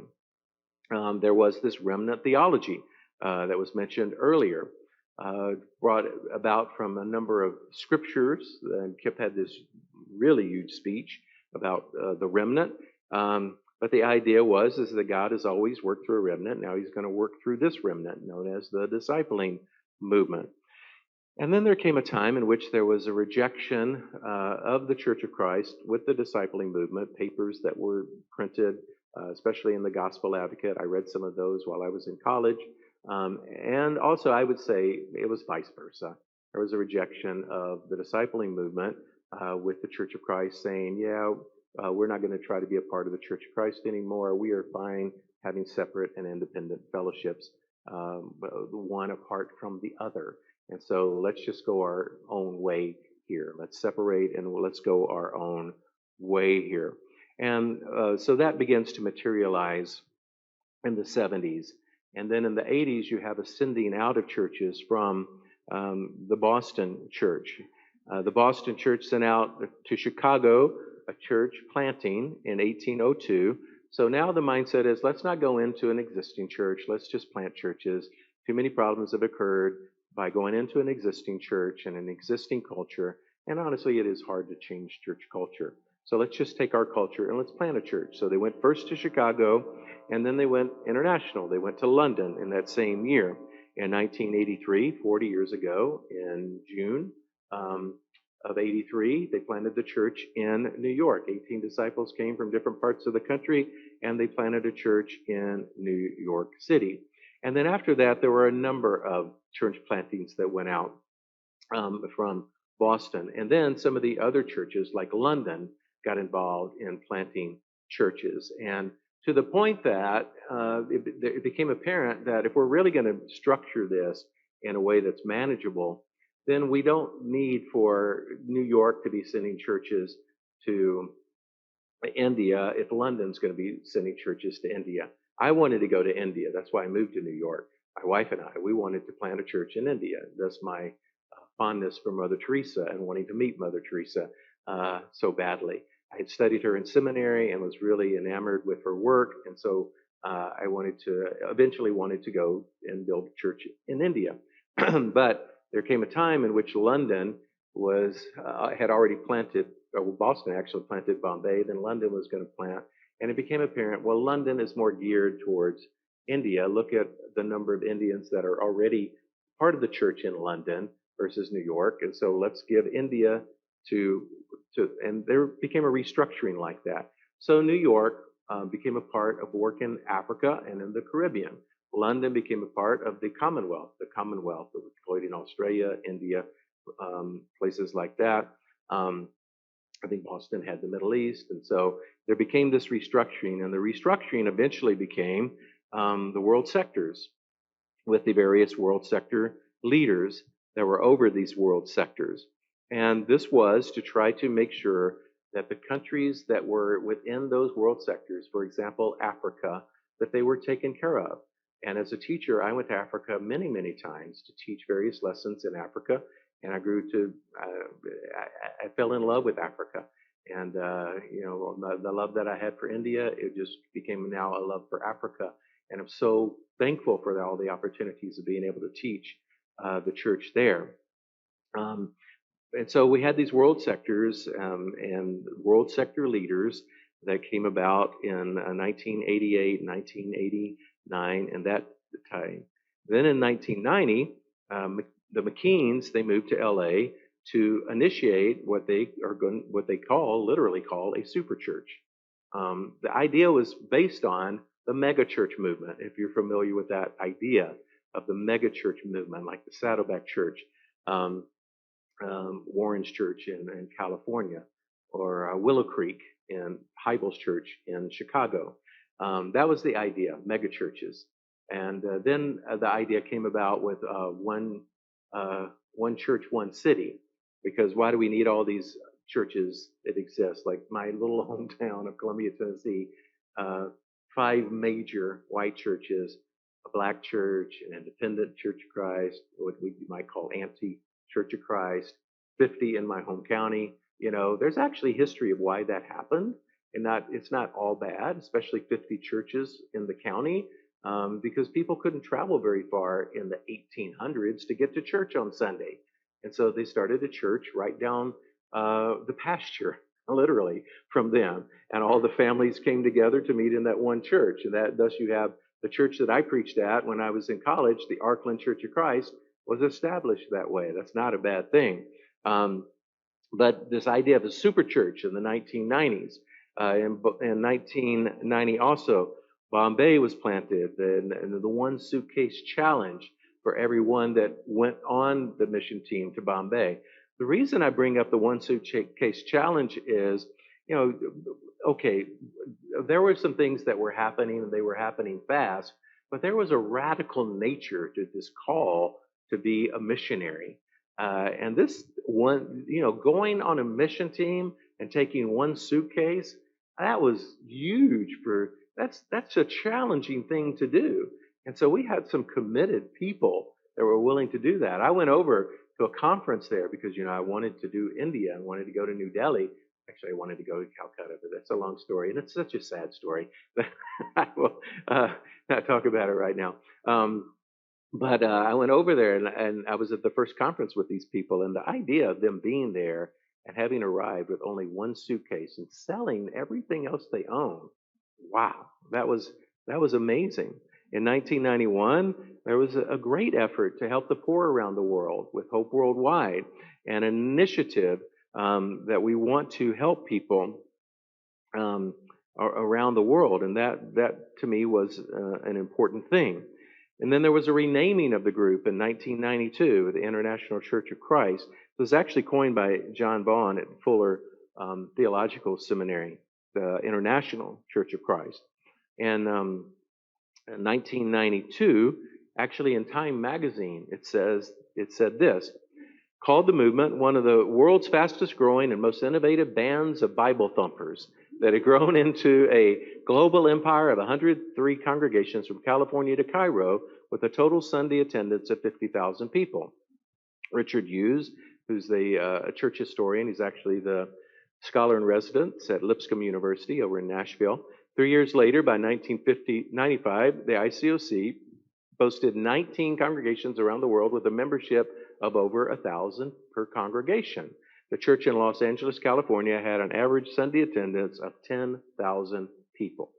There was this remnant theology that was mentioned earlier, brought about from a number of scriptures. And Kip had this really huge speech about the remnant. But the idea is that God has always worked through a remnant. Now he's going to work through this remnant known as the discipling movement. And then there came a time in which there was a rejection of the Church of Christ with the discipling movement, papers that were printed, especially in the Gospel Advocate. I read some of those while I was in college. And also, I would say it was vice versa. There was a rejection of the discipling movement with the Church of Christ saying, we're not going to try to be a part of the Church of Christ anymore. We are fine having separate and independent fellowships, one apart from the other. And so let's just go our own way here. Let's separate and let's go our own way here. And so that begins to materialize in the 70s. And then in the 80s, you have a sending out of churches from the Boston church. The Boston church sent out to Chicago a church planting in 1802. So now the mindset is, let's not go into an existing church. Let's just plant churches. Too many problems have occurred by going into an existing church and an existing culture. And honestly, it is hard to change church culture. So let's just take our culture and let's plant a church. So they went first to Chicago, and then they went international. They went to London in that same year. In 1983, 40 years ago, in June of 83, they planted the church in New York. 18 disciples came from different parts of the country, and they planted a church in New York City. And then after that, there were a number of church plantings that went out from Boston. And then some of the other churches, like London, got involved in planting churches. And to the point that it became apparent that if we're really going to structure this in a way that's manageable, then we don't need for New York to be sending churches to India if London's going to be sending churches to India. I wanted to go to India. That's why I moved to New York. My wife and I, we wanted to plant a church in India. That's my fondness for Mother Teresa and wanting to meet Mother Teresa so badly. I had studied her in seminary and was really enamored with her work, and so I eventually wanted to go and build a church in India. But there came a time in which London had already planted, or Boston actually planted Bombay, then London was going to plant, and it became apparent, well, London is more geared towards India. Look at the number of Indians that are already part of the church in London versus New York, and so let's give India and there became a restructuring like that. So New York became a part of work in Africa and in the Caribbean. London became a part of the Commonwealth including Australia, India, places like that. I think Boston had the Middle East. And so there became this restructuring, and the restructuring eventually became the world sectors with the various world sector leaders that were over these world sectors. And this was to try to make sure that the countries that were within those world sectors, for example, Africa, that they were taken care of. And as a teacher, I went to Africa many, many times to teach various lessons in Africa. And I fell in love with Africa. And, the love that I had for India, it just became now a love for Africa. And I'm so thankful for all the opportunities of being able to teach the church there. And so we had these world sectors and world sector leaders that came about in 1988, 1989, and that time. Then in 1990, the McKeans, they moved to LA to initiate what they literally call a super church. The idea was based on the mega church movement. If you're familiar with that idea of the mega church movement, like the Saddleback Church, Warren's Church in California, or Willow Creek and Hybels Church in Chicago. That was the idea, mega churches. And then the idea came about with one church, one city, because why do we need all these churches that exist? Like my little hometown of Columbia, Tennessee, 5 major white churches, a black church, an independent Church of Christ, what we might call anti-Church of Christ, 50 in my home county. There's actually history of why that happened, and it's not all bad, especially 50 churches in the county, because people couldn't travel very far in the 1800s to get to church on Sunday. And so they started a church right down the pasture, literally, from them. And all the families came together to meet in that one church. And thus you have the church that I preached at when I was in college, the Arkland Church of Christ, was established that way. That's not a bad thing. But this idea of a super church in the 1990s, in 1990 also, Bombay was planted, and the one suitcase challenge for everyone that went on the mission team to Bombay. The reason I bring up the one suitcase challenge is, okay, there were some things that were happening, and they were happening fast, but there was a radical nature to this call to be a missionary. And this one, going on a mission team and taking one suitcase, that was huge that's a challenging thing to do. And so we had some committed people that were willing to do that. I went over to a conference there because, I wanted to do India. I wanted to go to New Delhi. Actually, I wanted to go to Calcutta, but that's a long story. And it's such a sad story. I will not talk about it right now. But I went over there and I was at the first conference with these people, and the idea of them being there and having arrived with only one suitcase and selling everything else they own. Wow, that was amazing. In 1991, there was a great effort to help the poor around the world with Hope Worldwide, and an initiative that we want to help people around the world, and that to me was an important thing. And then there was a renaming of the group in 1992, the International Church of Christ. It was actually coined by John Bond at Fuller Theological Seminary, the International Church of Christ. And in 1992, actually in Time magazine, it said this, called the movement one of the world's fastest growing and most innovative bands of Bible thumpers that had grown into a global empire of 103 congregations from California to Cairo with a total Sunday attendance of 50,000 people. Richard Hughes, who's a church historian. He's actually the scholar in residence at Lipscomb University over in Nashville. 3 years later, by 1995, the ICOC boasted 19 congregations around the world with a membership of over 1,000 per congregation. The church in Los Angeles, California had an average Sunday attendance of 10,000 people,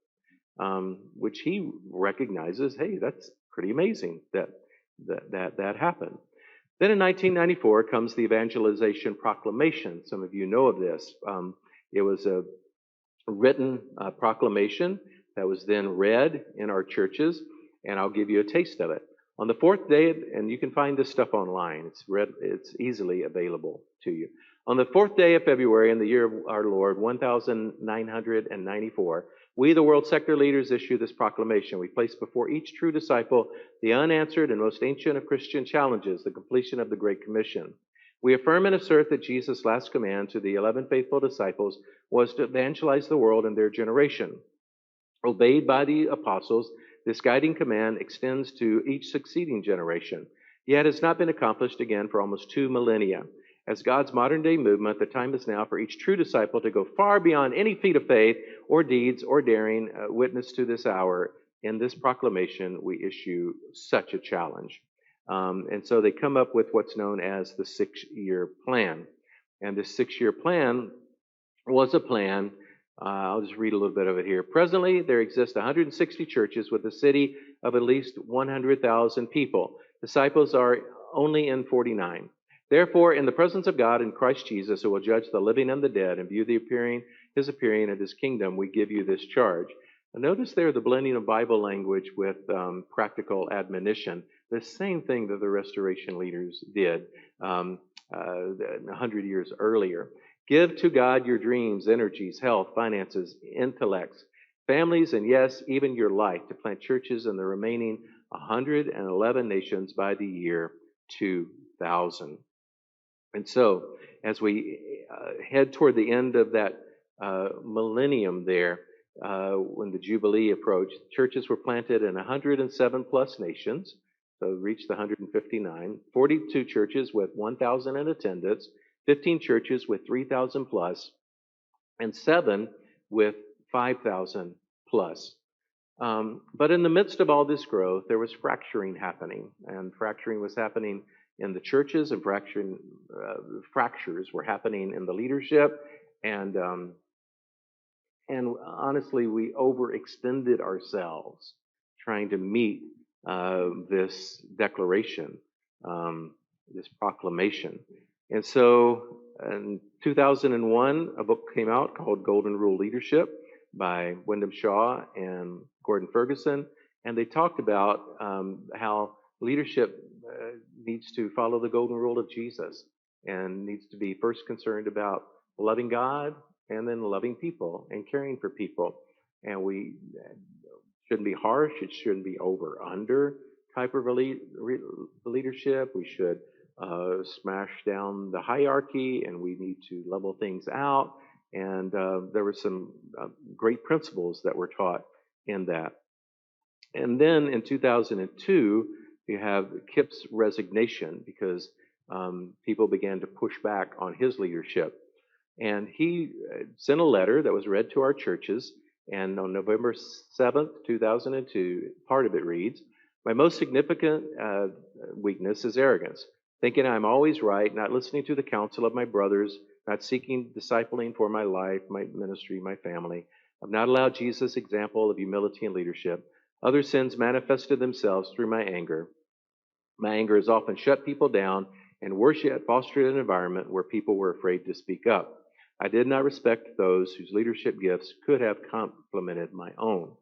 which he recognizes, hey, that's pretty amazing that happened. Then in 1994 comes the Evangelization Proclamation. Some of you know of this. It was a written proclamation that was then read in our churches, and I'll give you a taste of it. On the fourth day, and you can find this stuff online, it's easily available to you. On the fourth day of February in the year of our Lord, 1994, we, the world sector leaders, issue this proclamation. We place before each true disciple the unanswered and most ancient of Christian challenges, the completion of the Great Commission. We affirm and assert that Jesus' last command to the 11 faithful disciples was to evangelize the world in their generation. Obeyed by the apostles, this guiding command extends to each succeeding generation, yet has not been accomplished again for almost 2 millennia. As God's modern day movement, the time is now for each true disciple to go far beyond any feat of faith or deeds or daring witness to this hour. In this proclamation, we issue such a challenge. And so they come up with what's known as the 6-year plan. And this 6-year plan was a plan. I'll just read a little bit of it here. Presently, there exist 160 churches with a city of at least 100,000 people. Disciples are only in 49. Therefore, in the presence of God and Christ Jesus, who will judge the living and the dead and view his appearing and his kingdom, we give you this charge. And notice there the blending of Bible language with practical admonition. The same thing that the restoration leaders did 100 years earlier. Give to God your dreams, energies, health, finances, intellects, families, and yes, even your life to plant churches in the remaining 111 nations by the year 2000. And so, as we head toward the end of that millennium there, when the Jubilee approached, churches were planted in 107 plus nations, so reached the 159, 42 churches with 1,000 in attendance, 15 churches with 3,000 plus, and 7 with 5,000 plus. But in the midst of all this growth, there was fracturing happening, and fracturing was happening in the churches, and fractures were happening in the leadership, and honestly, we overextended ourselves trying to meet this declaration, this proclamation. And so in 2001, a book came out called Golden Rule Leadership by Wyndham Shaw and Gordon Ferguson. And they talked about how leadership needs to follow the golden rule of Jesus and needs to be first concerned about loving God and then loving people and caring for people. And we shouldn't be harsh. It shouldn't be over-under type of leadership. We should smash down the hierarchy, and we need to level things out. And there were some great principles that were taught in that. And then in 2002, you have Kip's resignation because people began to push back on his leadership. And he sent a letter that was read to our churches. And on November 7th, 2002, part of it reads, "My most significant weakness is arrogance, thinking I'm always right, not listening to the counsel of my brothers, not seeking discipling for my life, my ministry, my family. I've not allowed Jesus' example of humility and leadership. Other sins manifested themselves through my anger. My anger has often shut people down and worse yet fostered an environment where people were afraid to speak up. I did not respect those whose leadership gifts could have complemented my own."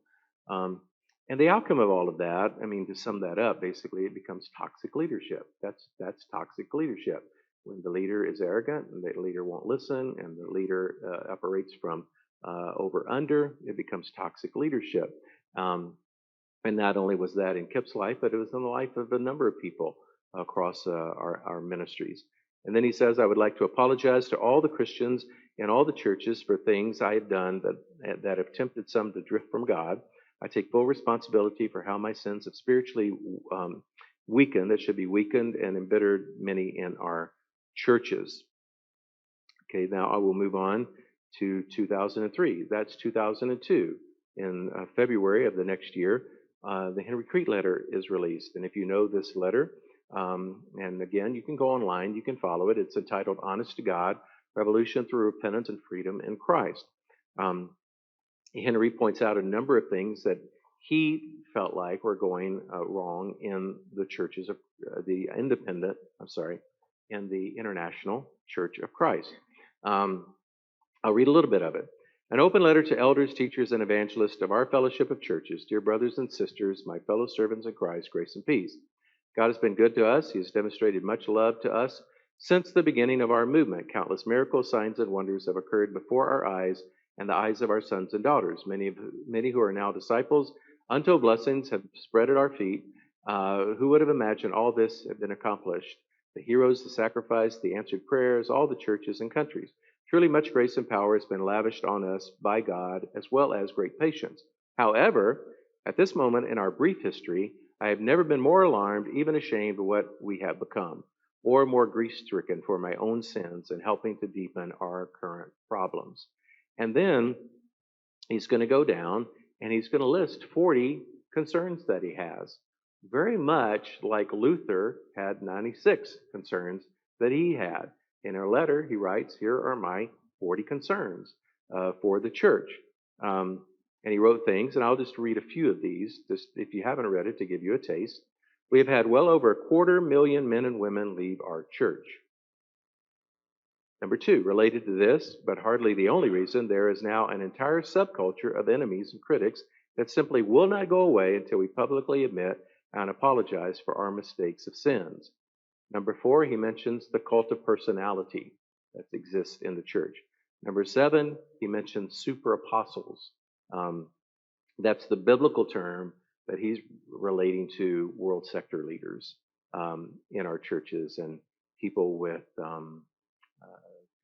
And the outcome of all of that, I mean, to sum that up, basically it becomes toxic leadership. That's toxic leadership. When the leader is arrogant and the leader won't listen and the leader operates from over-under, it becomes toxic leadership. And not only was that in Kip's life, but it was in the life of a number of people across our ministries. And then he says, "I would like to apologize to all the Christians and all the churches for things I have done that have tempted some to drift from God. I take full responsibility for how my sins have spiritually weakened, that should be weakened and embittered many in our churches. Okay, now I will move on to 2003. That's 2002. In February of the next year, the Henry Crete letter is released. And if you know this letter, and again, you can go online, you can follow it. It's entitled Honest to God, Revolution Through Repentance and Freedom in Christ. Henry points out a number of things that he felt like were going wrong in the churches of the independent, in the International Church of Christ. I'll read a little bit of it. An open letter to elders, teachers, and evangelists of our fellowship of churches. Dear brothers and sisters, my fellow servants in Christ, grace and peace. God has been good to us. He has demonstrated much love to us since the beginning of our movement. Countless miracles, signs, and wonders have occurred before our eyes and the eyes of our sons and daughters. Many who are now disciples, untold blessings have spread at our feet. Who would have imagined all this had been accomplished? The heroes, the sacrifice, the answered prayers, all the churches and countries. Truly much grace and power has been lavished on us by God, as well as great patience. However, at this moment in our brief history, I have never been more alarmed, even ashamed of what we have become, or more grief-stricken for my own sins and helping to deepen our current problems. And then he's going to go down and he's going to list 40 concerns that he has. Very much like Luther had 96 concerns that he had. In a letter, he writes, here are my 40 concerns for the church. And he wrote things, and I'll just read a few of these, just if you haven't read it, to give you a taste. We have had well over 250,000 men and women leave our church. Number 2, related to this, but hardly the only reason, there is now an entire subculture of enemies and critics that simply will not go away until we publicly admit and apologize for our mistakes of sins. Number 4, he mentions the cult of personality that exists in the church. Number 7, he mentions super apostles. That's the biblical term that he's relating to world sector leaders in our churches and people with too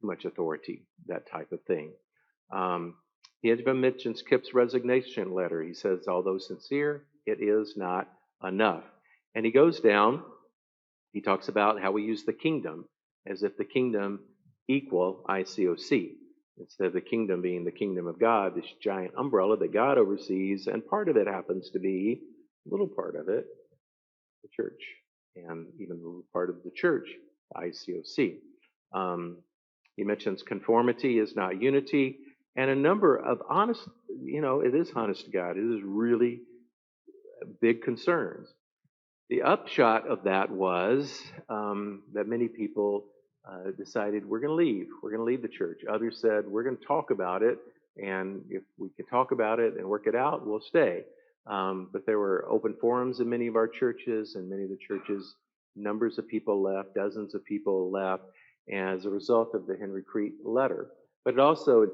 much authority, that type of thing. He even mentions Kip's resignation letter. He says, although sincere, it is not enough. And he goes down, he talks about how we use the kingdom as if the kingdom equal ICOC. Instead of the kingdom being the kingdom of God, this giant umbrella that God oversees, and part of it happens to be, a little part of it, the church, and even a little part of the church, ICOC. He mentions conformity is not unity, and a number of honest, it is honest to God. It is really big concerns. The upshot of that was that many people decided we're going to leave. We're going to leave the church. Others said we're going to talk about it, and if we can talk about it and work it out, we'll stay. But there were open forums in many of our churches, and many of the churches, numbers of people left, dozens of people left, as a result of the Henry Crete letter. But it also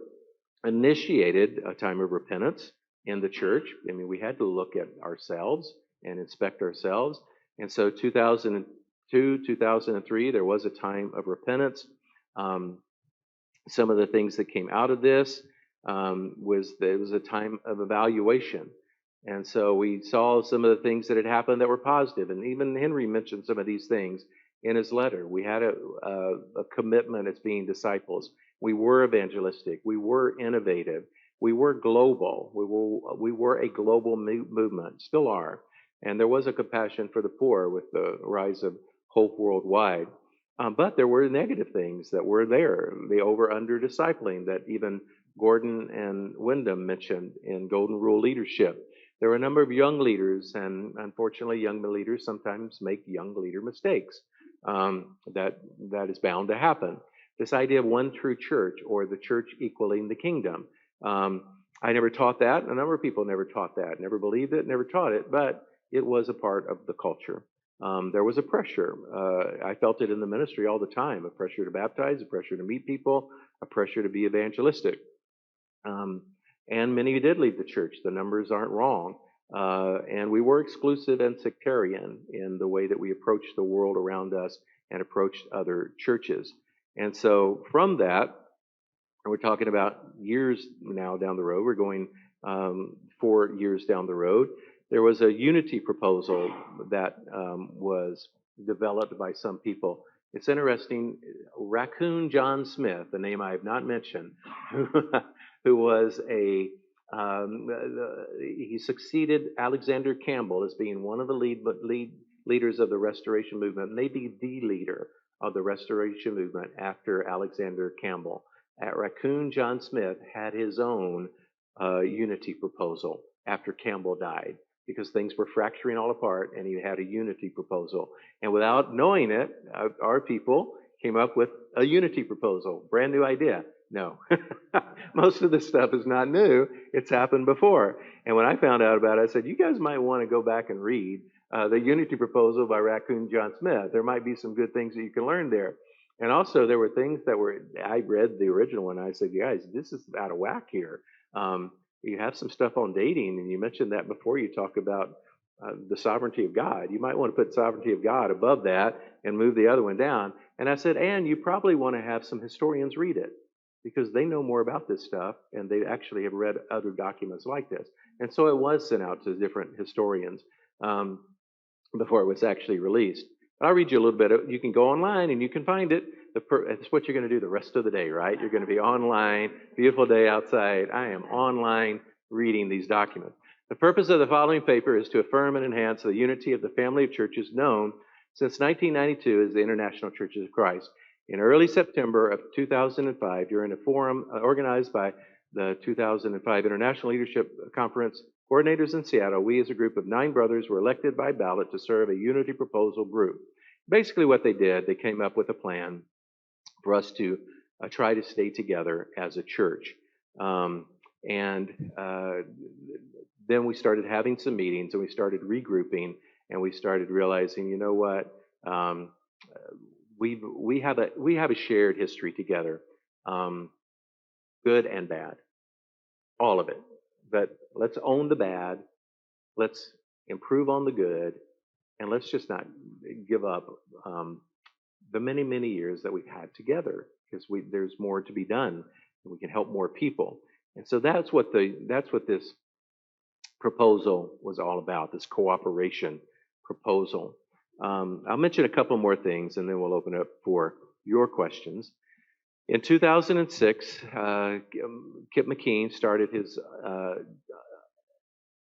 initiated a time of repentance in the church. I mean, we had to look at ourselves and inspect ourselves. And so 2002, 2003, there was a time of repentance. Some of the things that came out of this was a time of evaluation. And so we saw some of the things that had happened that were positive. And even Henry mentioned some of these things in his letter. We had a commitment as being disciples. We were evangelistic. We were innovative. We were global. We were a global movement, still are. And there was a compassion for the poor with the rise of Hope Worldwide. But there were negative things that were there. The over-under discipling that even Gordon and Wyndham mentioned in Golden Rule Leadership. There were a number of young leaders, and unfortunately, young leaders sometimes make young leader mistakes. That is bound to happen. This idea of one true church, or the church equaling the kingdom. I never taught that. A number of people never taught that, never believed it, never taught it, but it was a part of the culture. There was a pressure. I felt it in the ministry all the time, a pressure to baptize, a pressure to meet people, a pressure to be evangelistic. And many did leave the church. The numbers aren't wrong. And we were exclusive and sectarian in the way that we approached the world around us and approached other churches. And so from that, we're talking about years now down the road. We're going 4 years down the road. there was a unity proposal that was developed by some people. It's interesting. Raccoon John Smith, the name I have not mentioned, who was he succeeded Alexander Campbell as being one of the leaders of the Restoration Movement, maybe the leader of the Restoration Movement after Alexander Campbell. Raccoon John Smith had his own unity proposal after Campbell died because things were fracturing all apart, and he had a unity proposal. And without knowing it, our people came up with a unity proposal, brand new idea. No, most of this stuff is not new. It's happened before. And when I found out about it, I said, you guys might want to go back and read the unity proposal by Raccoon John Smith. There might be some good things that you can learn there. And also, there were things that I read the original one. I said, guys, this is out of whack here. You have some stuff on dating, and you mentioned that before you talk about the sovereignty of God. You might want to put sovereignty of God above that and move the other one down. And I said, and you probably want to have some historians read it because they know more about this stuff, and they actually have read other documents like this. And so it was sent out to different historians before it was actually released. I'll read you a little bit. You can go online and you can find it. It's what you're going to do the rest of the day, right? You're going to be online, beautiful day outside. I am online reading these documents. The purpose of the following paper is to affirm and enhance the unity of the family of churches known since 1992 as the International Churches of Christ. In early September of 2005, during a forum organized by the 2005 International Leadership Conference coordinators in Seattle, we as a group of 9 brothers were elected by ballot to serve a unity proposal group. Basically what they did, they came up with a plan for us to try to stay together as a church. And then we started having some meetings, and we started regrouping, and we started realizing, you know what, we have a shared history together, good and bad, all of it. But let's own the bad, let's improve on the good, and let's just not give up the many, many years that we've had together, because there's more to be done, and we can help more people. And so that's what this proposal was all about, this cooperation proposal. I'll mention a couple more things, and then we'll open up for your questions. In 2006, Kip McKean started his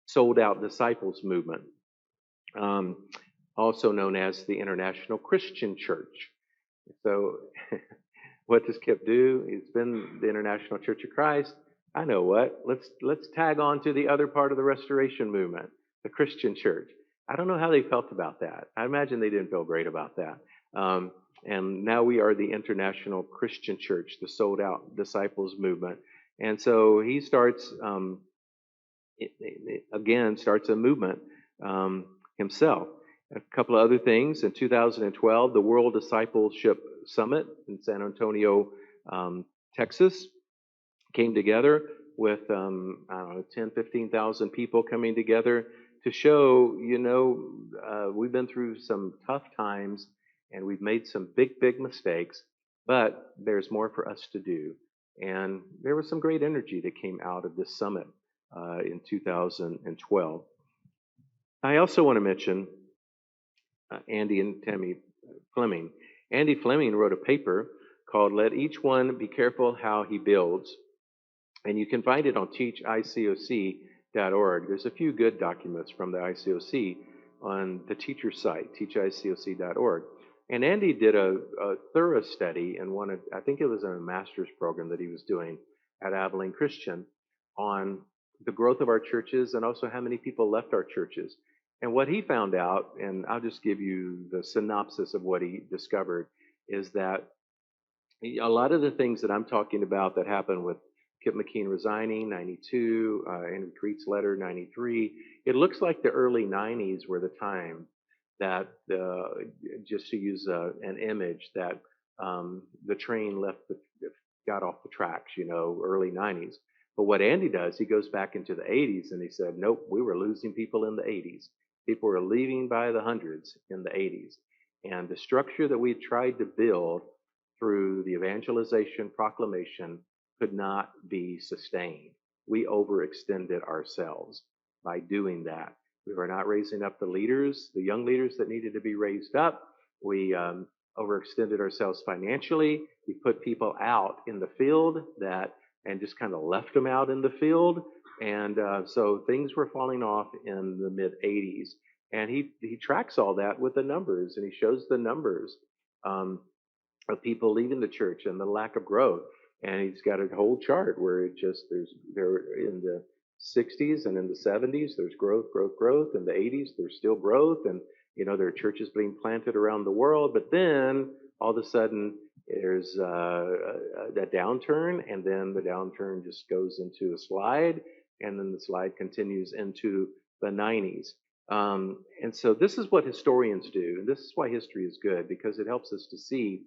Sold Out Disciples movement, also known as the International Christian Church. So what does Kip do? He's been the International Church of Christ. I know what. Let's tag on to the other part of the Restoration movement, the Christian Church. I don't know how they felt about that. I imagine they didn't feel great about that. And now we are the International Christian Church, the Sold Out Disciples movement. And so he starts a movement himself. A couple of other things. In 2012, the World Discipleship Summit in San Antonio, Texas, came together with, 10, 15,000 people coming together to show, we've been through some tough times and we've made some big, big mistakes, but there's more for us to do. And there was some great energy that came out of this summit in 2012. I also want to mention Andy and Tammy Fleming. Andy Fleming wrote a paper called Let Each One Be Careful How He Builds. And you can find it on teachicoc.org. There's a few good documents from the ICOC on the teacher site, teachicoc.org. And Andy did a thorough study and I think it was in a master's program that he was doing at Abilene Christian on the growth of our churches and also how many people left our churches. And what he found out, and I'll just give you the synopsis of what he discovered, is that a lot of the things that I'm talking about that happened with Kip McKean resigning, 92, Henry Creed's letter, 93, it looks like the early 90s were the time that, just to use an image, that the train got off the tracks, early 90s. But what Andy does, he goes back into the 80s and he said, nope, we were losing people in the 80s. People were leaving by the hundreds in the 80s. And the structure that we tried to build through the evangelization proclamation could not be sustained. We overextended ourselves by doing that. We were not raising up the leaders, the young leaders that needed to be raised up. We overextended ourselves financially. We put people out in the field and just kind of left them out in the field. And so things were falling off in the mid 80s. And he tracks all that with the numbers, and he shows the numbers um, of people leaving the church and the lack of growth. And he's got a whole chart where they're in the 60s and in the 70s, there's growth, growth, growth. In the 80s, there's still growth. And, there are churches being planted around the world. But then all of a sudden, there's a downturn, and then the downturn just goes into a slide, and then the slide continues into the 90s. And so this is what historians do, and this is why history is good, because it helps us to see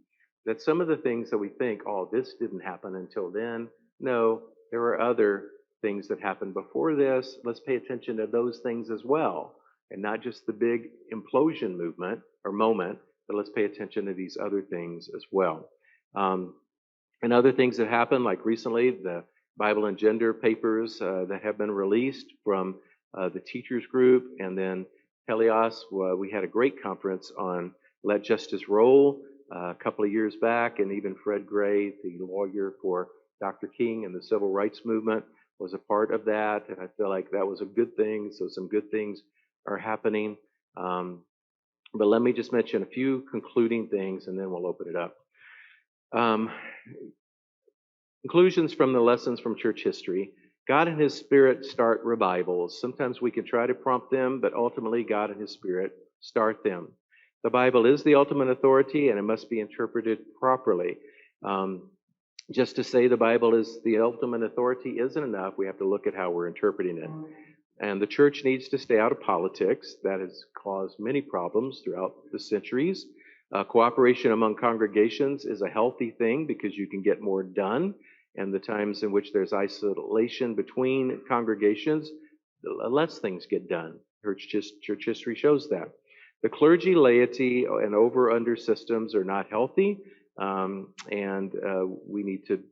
that some of the things that we think, oh, this didn't happen until then, no, there were other things that happened before this. Let's pay attention to those things as well, and not just the big implosion movement or moment, but let's pay attention to these other things as well. And other things that happened, like recently, the Bible and Gender papers that have been released from the teachers group, and then Helios. We had a great conference on Let Justice Roll a couple of years back, and even Fred Gray, the lawyer for Dr. King and the Civil Rights Movement, was a part of that, and I feel like that was a good thing. So some good things are happening. But let me just mention a few concluding things, and then we'll open it up. Conclusions from the lessons from church history. God and His Spirit start revivals. Sometimes we can try to prompt them, but ultimately God and His Spirit start them. The Bible is the ultimate authority, and it must be interpreted properly. Just to say the Bible is the ultimate authority isn't enough. We have to look at how we're interpreting it. And the church needs to stay out of politics. That has caused many problems throughout the centuries. Cooperation among congregations is a healthy thing because you can get more done. And the times in which there's isolation between congregations, less things get done. Church history shows that. The clergy, laity, and over-under systems are not healthy, and we need to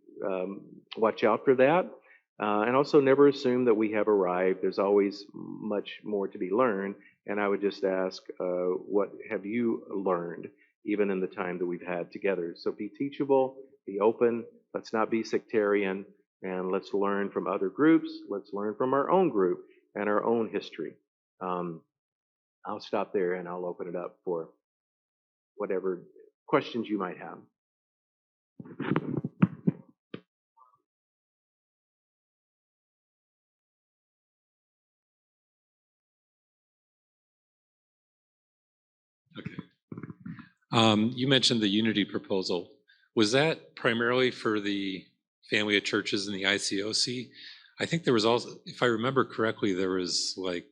watch out for that. And also never assume that we have arrived. There's always much more to be learned. And I would just ask, what have you learned, even in the time that we've had together? So be teachable, be open, let's not be sectarian, and let's learn from other groups. Let's learn from our own group and our own history. I'll stop there and I'll open it up for whatever questions you might have. Okay. You mentioned the unity proposal. Was that primarily for the family of churches in the ICOC? I think there was also, if I remember correctly, there was like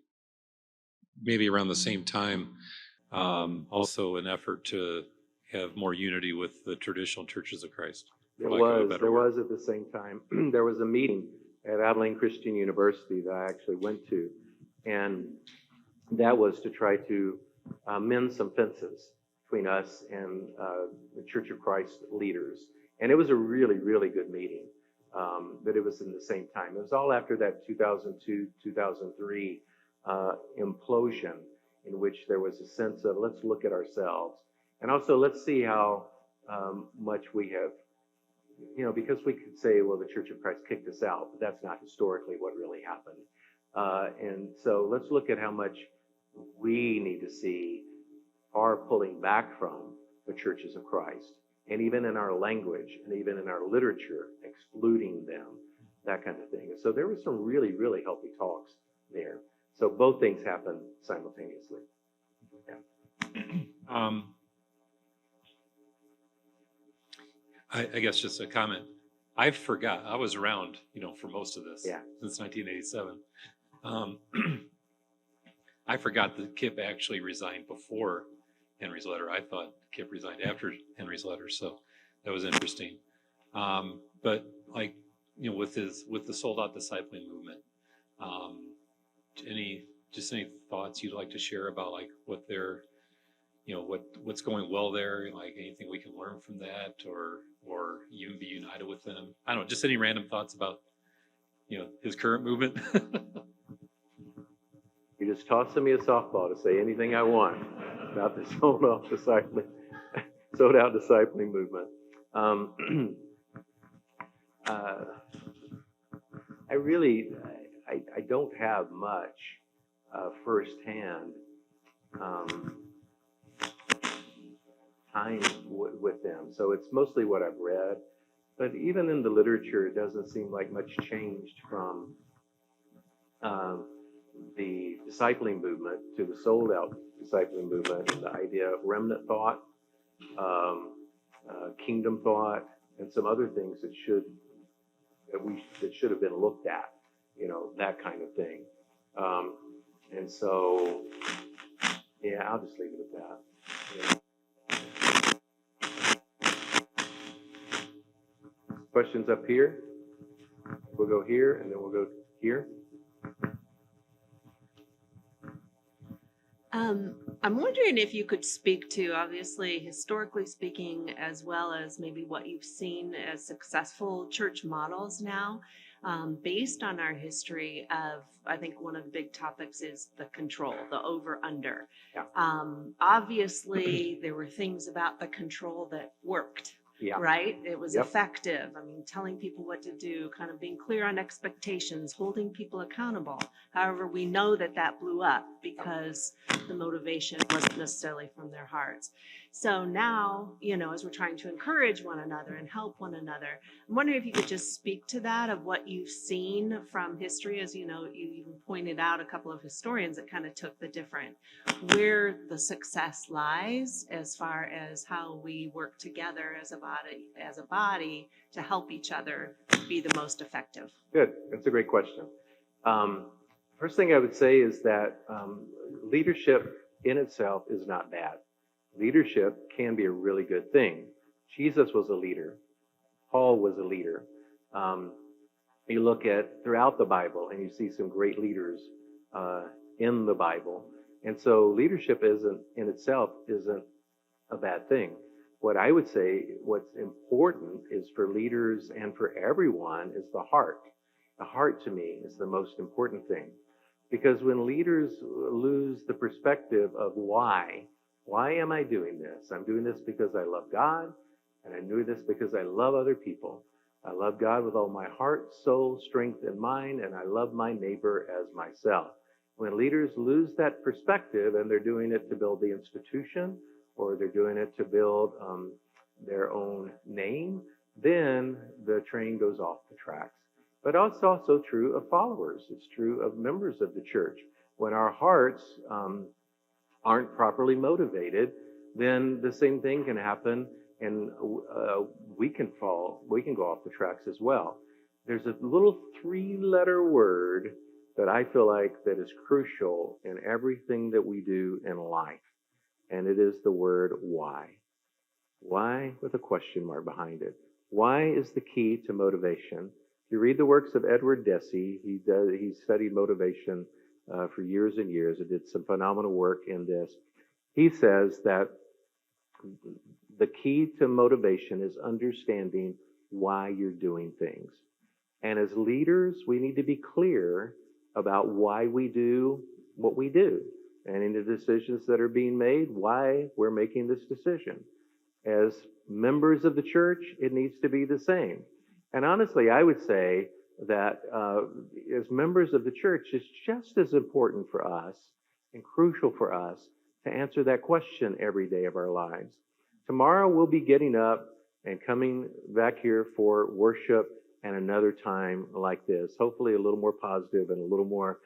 maybe around the same time also an effort to have more unity with the traditional churches of Christ. There was at the same time. There was a meeting at Abilene Christian University that I actually went to, and that was to try to mend some fences between us and the Church of Christ leaders. And it was a really, really good meeting, but it was in the same time. It was all after that 2002, 2003 implosion, in which there was a sense of, let's look at ourselves. And also, let's see how much we have, because we could say, well, the Church of Christ kicked us out, but that's not historically what really happened. And so let's look at how much we need to see are pulling back from the churches of Christ, and even in our language and even in our literature, excluding them, that kind of thing. And so there were some really, really healthy talks there. So both things happen simultaneously. Yeah. I guess just a comment. I forgot. I was around, for most of this since 1987. I forgot that Kip actually resigned before Henry's letter. I thought Kip resigned after Henry's letter, so that was interesting. But with the sold out discipling movement, any thoughts you'd like to share about what they're, what's going well there? Like anything we can learn from that, or even be united with them? I don't know. Just any random thoughts about his current movement. You just tossing me a softball to say anything I want about this sold-out discipling movement. I really, I don't have much firsthand time with them, so it's mostly what I've read. But even in the literature, it doesn't seem like much changed from the discipling movement to the sold-out discipling movement, and the idea of remnant thought, kingdom thought, and some other things that should have been looked at, that kind of thing. And so, yeah, I'll just leave it at that. Yeah. Questions up here? We'll go here, and then we'll go here. I'm wondering if you could speak to, obviously, historically speaking, as well as maybe what you've seen as successful church models now, based on our history of, I think one of the big topics is the control, the over-under. Yeah. Obviously, there were things about the control that worked. Yeah. Right? It was Yep. effective. I mean, telling people what to do, kind of being clear on expectations, holding people accountable. However, we know that blew up because the motivation wasn't necessarily from their hearts. So now, as we're trying to encourage one another and help one another, I'm wondering if you could just speak to that, of what you've seen from history. As you even pointed out a couple of historians that kind of took the different, where the success lies as far as how we work together as a body to help each other be the most effective. Good. That's a great question. First thing I would say is that leadership in itself is not bad. Leadership can be a really good thing. Jesus was a leader. Paul was a leader. You look at throughout the Bible, and you see some great leaders in the Bible. And so leadership in itself isn't a bad thing. What I would say, what's important is for leaders and for everyone is the heart. The heart, to me, is the most important thing. Because when leaders lose the perspective of why am I doing this? I'm doing this because I love God, and I'm doing this because I love other people. I love God with all my heart, soul, strength, and mind, and I love my neighbor as myself. When leaders lose that perspective and they're doing it to build the institution, or they're doing it to build their own name, then the train goes off the tracks. But it's also true of followers. It's true of members of the church. When our hearts aren't properly motivated, then the same thing can happen, and we can go off the tracks as well. There's a little 3-letter word that I feel like that is crucial in everything that we do in life. And it is the word why. Why, with a question mark behind it. Why is the key to motivation. If you read the works of Edward Deci, he studied motivation for years and years and did some phenomenal work in this. He says that the key to motivation is understanding why you're doing things. And as leaders, we need to be clear about why we do what we do. And in the decisions that are being made, why we're making this decision. As members of the church, it needs to be the same. And honestly, I would say that as members of the church, it's just as important for us and crucial for us to answer that question every day of our lives. Tomorrow we'll be getting up and coming back here for worship and another time like this, hopefully a little more positive and a little more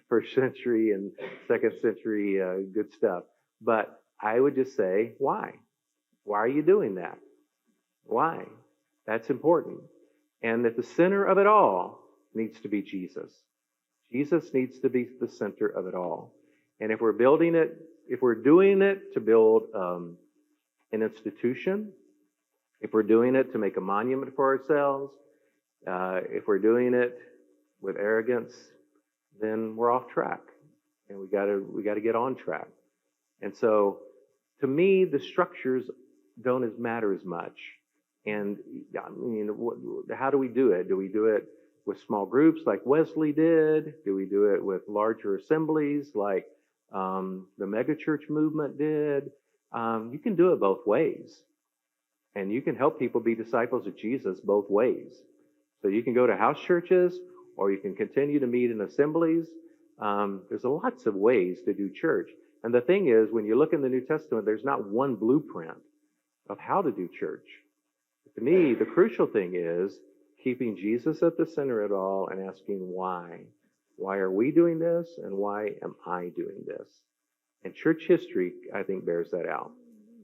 first century and second century good stuff. But I would just say, why? Why are you doing that? Why? That's important. And at the center of it all needs to be Jesus. Jesus needs to be the center of it all. And if we're doing it to build an institution, if we're doing it to make a monument for ourselves, if we're doing it with arrogance, then we're off track, and we got to get on track. And so, to me, the structures don't matter as much. And I mean, how do we do it? Do we do it with small groups like Wesley did? Do we do it with larger assemblies like the megachurch movement did? You can do it both ways. And you can help people be disciples of Jesus both ways. So you can go to house churches, or you can continue to meet in assemblies. There's lots of ways to do church. And the thing is, when you look in the New Testament, there's not one blueprint of how to do church. To me, the crucial thing is keeping Jesus at the center of it all and asking why. Why are we doing this, and why am I doing this? And church history, I think, bears that out.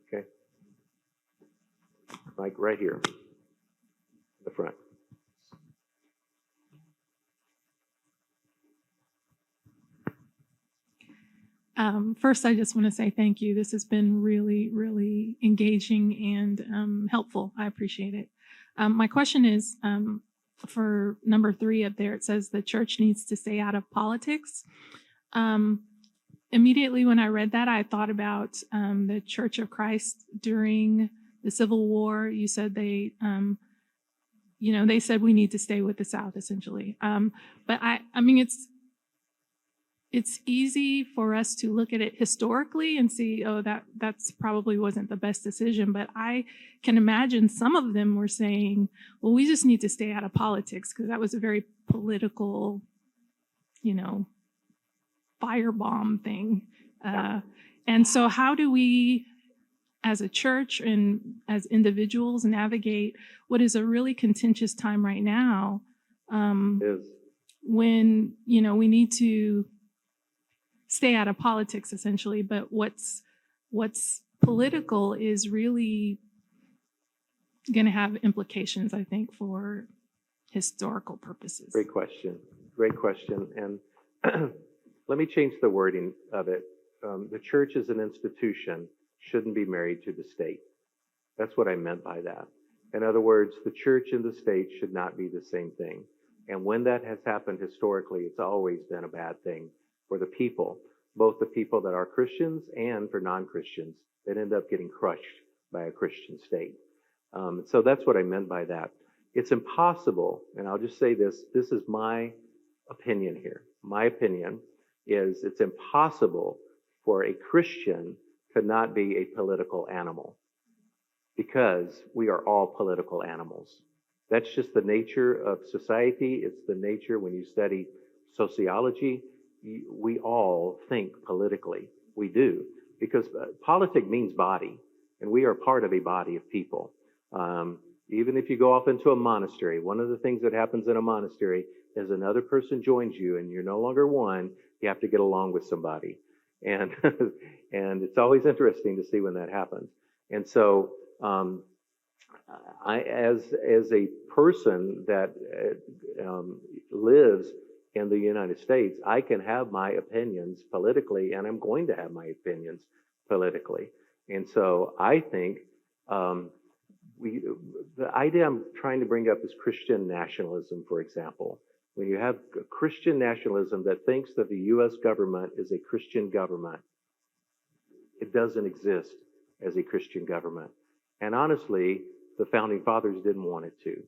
Okay? Like right here, in the front. First, I just want to say thank you. This has been really, really engaging and helpful. I appreciate it. My question is for number 3 up there. It says the church needs to stay out of politics. Immediately when I read that, I thought about the Church of Christ during the Civil War. You said they said we need to stay with the South, essentially. But I mean, it's easy for us to look at it historically and see, oh, that's probably wasn't the best decision. But I can imagine some of them were saying, well, we just need to stay out of politics, because that was a very political, firebomb thing. And so how do we, as a church and as individuals, navigate what is a really contentious time right now, when, we need to stay out of politics, essentially, but what's political is really going to have implications, I think, for historical purposes. Great question. And let me change the wording of it. The church as an institution shouldn't be married to the state. That's what I meant by that. In other words, the church and the state should not be the same thing. And when that has happened historically, it's always been a bad thing for the people, both the people that are Christians and for non-Christians that end up getting crushed by a Christian state. So that's what I meant by that. It's impossible, and I'll just say this is my opinion here. My opinion is it's impossible for a Christian to not be a political animal, because we are all political animals. That's just the nature of society. It's the nature when you study sociology. We all think politically. We do, because politic means body, and we are part of a body of people. Even if you go off into a monastery, one of the things that happens in a monastery is another person joins you, and you're no longer one. You have to get along with somebody, and and it's always interesting to see when that happens. And so, I, as a person that lives in the United States, I can have my opinions politically, and I'm going to have my opinions politically. And so I think the idea I'm trying to bring up is Christian nationalism, for example. When you have Christian nationalism that thinks that the U.S. government is a Christian government, it doesn't exist as a Christian government. And honestly, the founding fathers didn't want it to.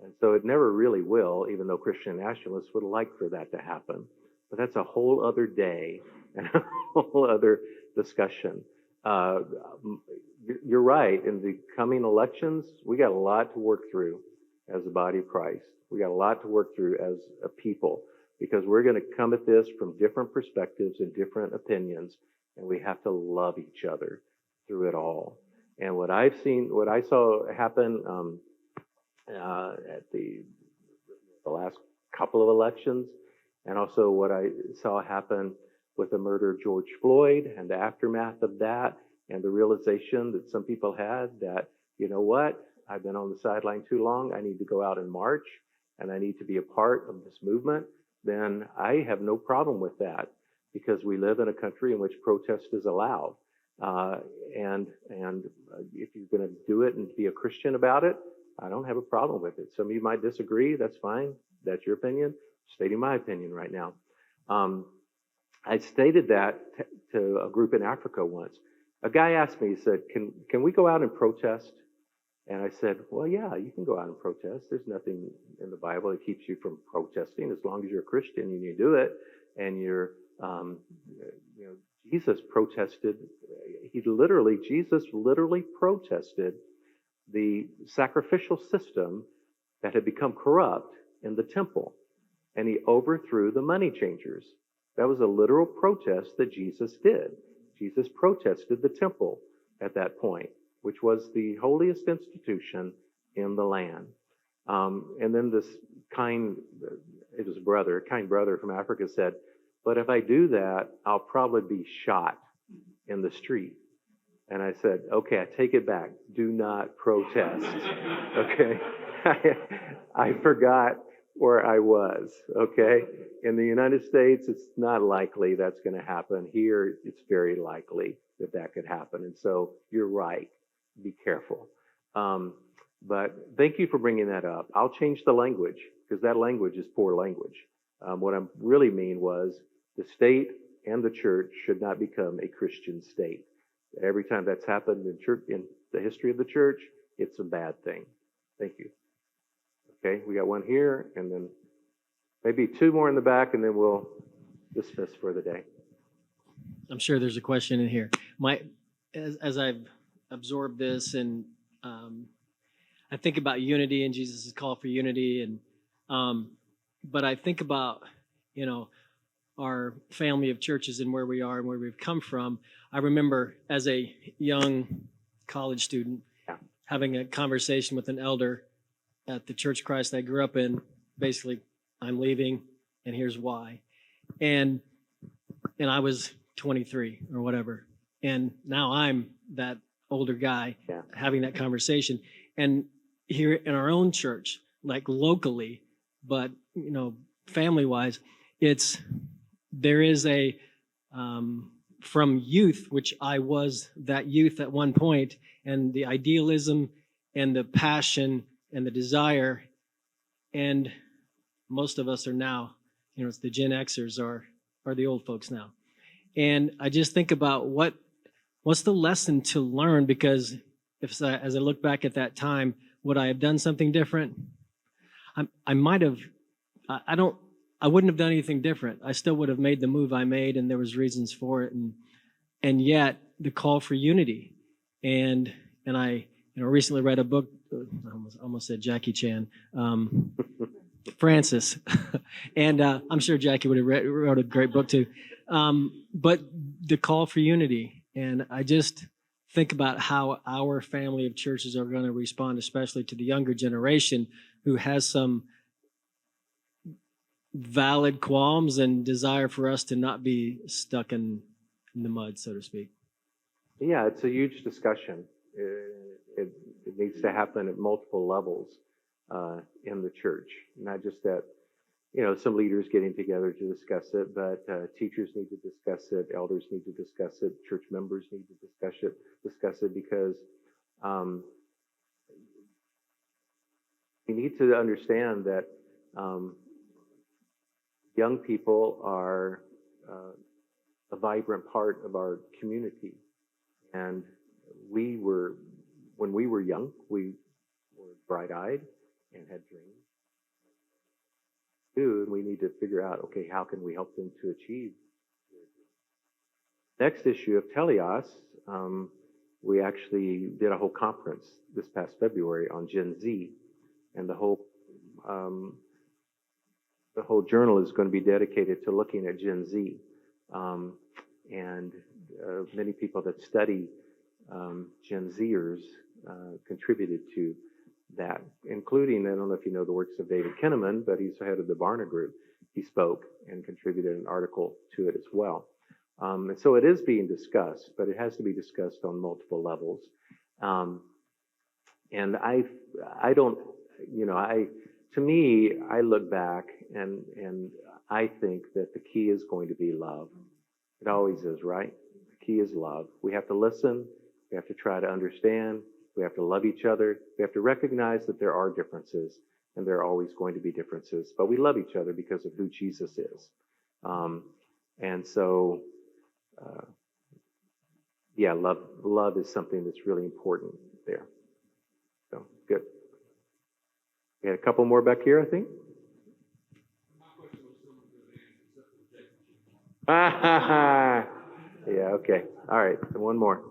And so it never really will, even though Christian nationalists would like for that to happen. But that's a whole other day and a whole other discussion. You're right. In the coming elections, we got a lot to work through as the body of Christ. We got a lot to work through as a people, because we're going to come at this from different perspectives and different opinions, and we have to love each other through it all. And what I saw happen at the last couple of elections, and also what I saw happen with the murder of George Floyd and the aftermath of that, and the realization that some people had that, you know what, I've been on the sideline too long, I need to go out and march, and I need to be a part of this movement, then I have no problem with that, because we live in a country in which protest is allowed. And if you're going to do it and be a Christian about it, I don't have a problem with it. Some of you might disagree. That's fine. That's your opinion. Stating my opinion right now. I stated that to a group in Africa once. A guy asked me, he said, can we go out and protest? And I said, well, yeah, you can go out and protest. There's nothing in the Bible that keeps you from protesting. As long as you're a Christian and you do it, and um, you know, Jesus protested. Jesus literally protested the sacrificial system that had become corrupt in the temple, and he overthrew the money changers. That was a literal protest that Jesus did. Jesus protested the temple at that point, which was the holiest institution in the land. And then this kind brother from Africa said, but if I do that, I'll probably be shot in the street. And I said, okay, I take it back. Do not protest. Okay? I forgot where I was. Okay? In the United States, it's not likely that's going to happen. Here, it's very likely that that could happen. And so you're right. Be careful. But thank you for bringing that up. I'll change the language because that language is poor language. What I really mean was the state and the church should not become a Christian state. Every time that's happened in church, in the history of the church, it's a bad thing. Thank you. Okay, we got one here, and then maybe two more in the back, and then we'll dismiss for the day. I'm sure there's a question in here. As I've absorbed this, and I think about unity and Jesus' call for unity, and but I think about, you know, our family of churches and where we are and where we've come from. I remember as a young college student having a conversation with an elder at the Church of Christ I grew up in. Basically, I'm leaving, and here's why. And I was 23 or whatever, and now I'm that older guy having that conversation. And here in our own church, like locally, but you know, family-wise, there is a from youth, which I was that youth at one point, and the idealism and the passion and the desire, and most of us are now, you know, it's the Gen Xers are the old folks now. And I just think about what's the lesson to learn, because as I look back at that time, would I have done something different? I might have. I wouldn't have done anything different. I still would have made the move I made, and there was reasons for it. And yet the call for unity. And I, you know, recently read a book. I almost said Jackie Chan, Francis, and I'm sure Jackie would have wrote a great book too. But the call for unity, and I just think about how our family of churches are going to respond, especially to the younger generation who has some valid qualms and desire for us to not be stuck in the mud, so to speak. Yeah, it's a huge discussion. It needs to happen at multiple levels in the church, not just at, you know, some leaders getting together to discuss it, but teachers need to discuss it, elders need to discuss it, church members need to discuss it because we need to understand that young people are a vibrant part of our community. And when we were young, we were bright-eyed and had dreams. And we need to figure out, okay, how can we help them to achieve their dreams? Next issue of Teleos, we actually did a whole conference this past February on Gen Z, and the whole journal is going to be dedicated to looking at Gen Z. And many people that study Gen Zers contributed to that, including, I don't know if you know the works of David Kinnard, but he's the head of the Barna Group. He spoke and contributed an article to it as well. And so it is being discussed, but it has to be discussed on multiple levels. And I don't, you know, to me, I look back and I think that the key is going to be love. It always is, right? The key is love. We have to listen. We have to try to understand. We have to love each other. We have to recognize that there are differences, and there are always going to be differences. But we love each other because of who Jesus is. And so, yeah, love is something that's really important there. So, We had a couple more back here, I think. Yeah, okay. All right, so one more.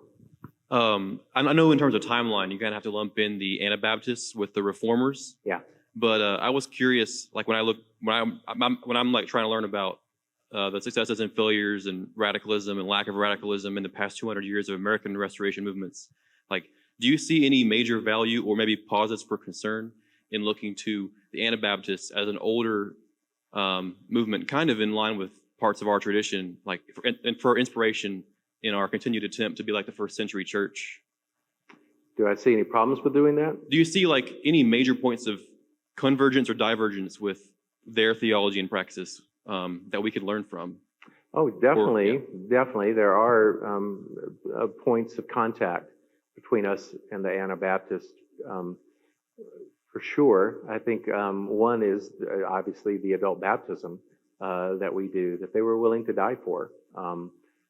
I know in terms of timeline, you kind of have to lump in the Anabaptists with the Reformers. Yeah. But I was curious, like when I'm like trying to learn about the successes and failures and radicalism and lack of radicalism in the past 200 years of American Restoration movements, like, do you see any major value or maybe pauses for concern in looking to the Anabaptists as an older movement, kind of in line with parts of our tradition, like for inspiration in our continued attempt to be like the first century church? Do I see any problems with doing that? Do you see like any major points of convergence or divergence with their theology and praxis that we could learn from? Oh, definitely, definitely. There are points of contact between us and the Anabaptists, for sure. I think one is obviously the adult baptism that we do, that they were willing to die for.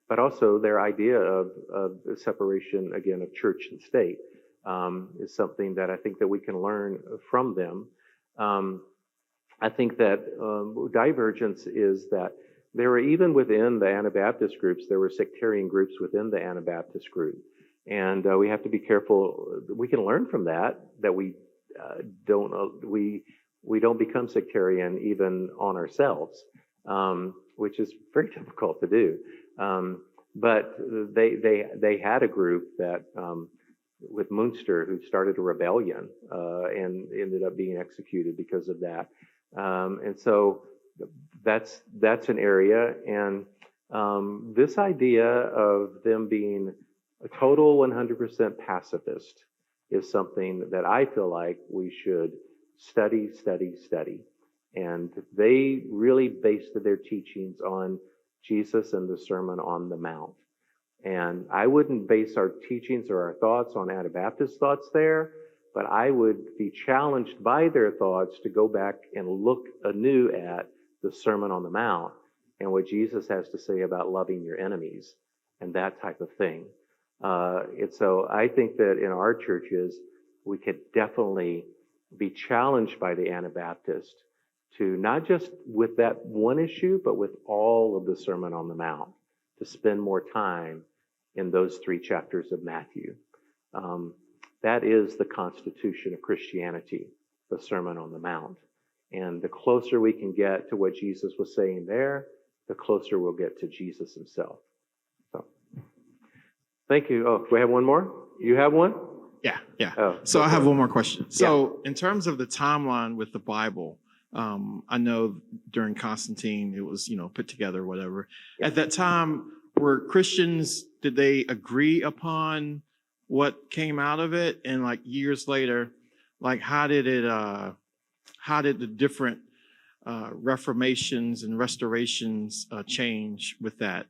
But also their idea of separation, again, of church and state is something that I think that we can learn from them. I think that divergence is that there were, even within the Anabaptist groups, there were sectarian groups within the Anabaptist group. And we have to be careful. We can learn from that we don't become sectarian even on ourselves, which is very difficult to do. But they had a group that with Munster who started a rebellion and ended up being executed because of that. And so that's an area. And this idea of them being a total 100% pacifist is something that I feel like we should study. And they really based their teachings on Jesus and the Sermon on the Mount. And I wouldn't base our teachings or our thoughts on Anabaptist thoughts there, but I would be challenged by their thoughts to go back and look anew at the Sermon on the Mount and what Jesus has to say about loving your enemies and that type of thing. And so I think that in our churches, we could definitely be challenged by the Anabaptist to not just with that one issue, but with all of the Sermon on the Mount, to spend more time in those 3 chapters of Matthew. That is the constitution of Christianity, the Sermon on the Mount. And the closer we can get to what Jesus was saying there, the closer we'll get to Jesus himself. So, thank you. Oh, do we have one more? You have one? Yeah. Oh, So I have it. one more question. So in terms of the timeline with the Bible, I know during Constantine, it was, put together, whatever. Yeah. At that time, were Christians, did they agree upon what came out of it? And like years later, like how did the different reformations and restorations change with that?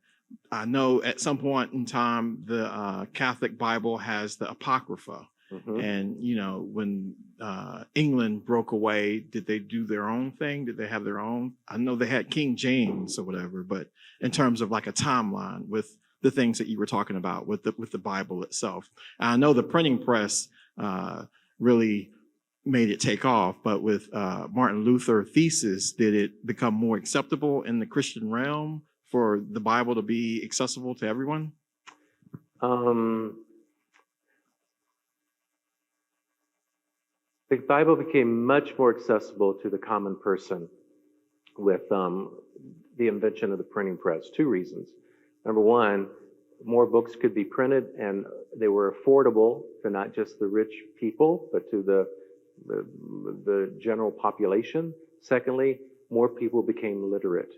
I know at some point in time, the Catholic Bible has the Apocrypha. Mm-hmm. And, when England broke away, did they do their own thing? Did they have their own? I know they had King James or whatever, but in terms of like a timeline with the things that you were talking about with the Bible itself. And I know the printing press really made it take off, but with Martin Luther thesis, did it become more acceptable in the Christian realm for the Bible to be accessible to everyone? The Bible became much more accessible to the common person with the invention of the printing press. 2 reasons. Number one, more books could be printed and they were affordable to not just the rich people, but to the general population. Secondly, more people became literate.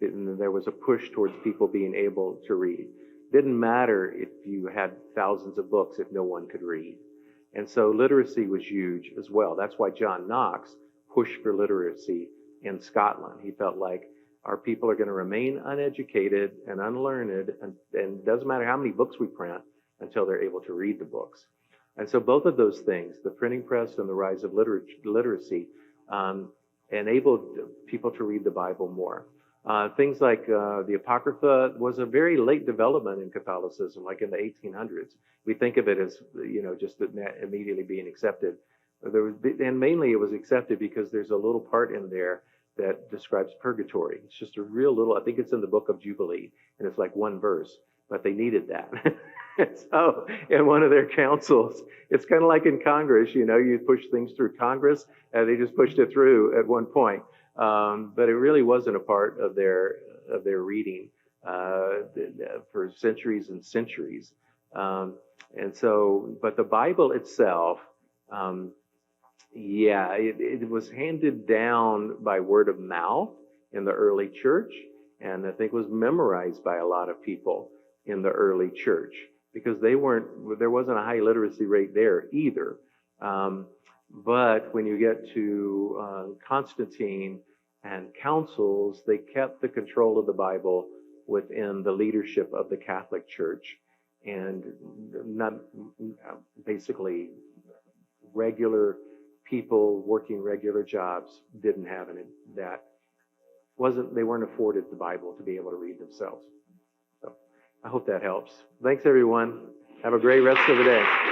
And there was a push towards people being able to read. Didn't matter if you had thousands of books if no one could read. And so literacy was huge as well. That's why John Knox pushed for literacy in Scotland. He felt like our people are going to remain uneducated and unlearned, and it doesn't matter how many books we print until they're able to read the books. And so both of those things, the printing press and the rise of literacy, enabled people to read the Bible more. Things like the Apocrypha was a very late development in Catholicism, like in the 1800s. We think of it as, just immediately being accepted And mainly it was accepted because there's a little part in there that describes purgatory. It's just a real little, I think it's in the book of Jubilee, and it's like one verse, but they needed that. And so in one of their councils, it's kind of like in Congress, you push things through Congress, and they just pushed it through at one point. But it really wasn't a part of their reading for centuries and centuries. And so, but the Bible itself, it was handed down by word of mouth in the early church, and I think was memorized by a lot of people in the early church because there wasn't a high literacy rate there either. But when you get to Constantine and councils, they kept the control of the Bible within the leadership of the Catholic Church, and not basically regular people working regular jobs didn't have any that. They weren't afforded the Bible to be able to read themselves. So I hope that helps. Thanks, everyone. Have a great rest of the day.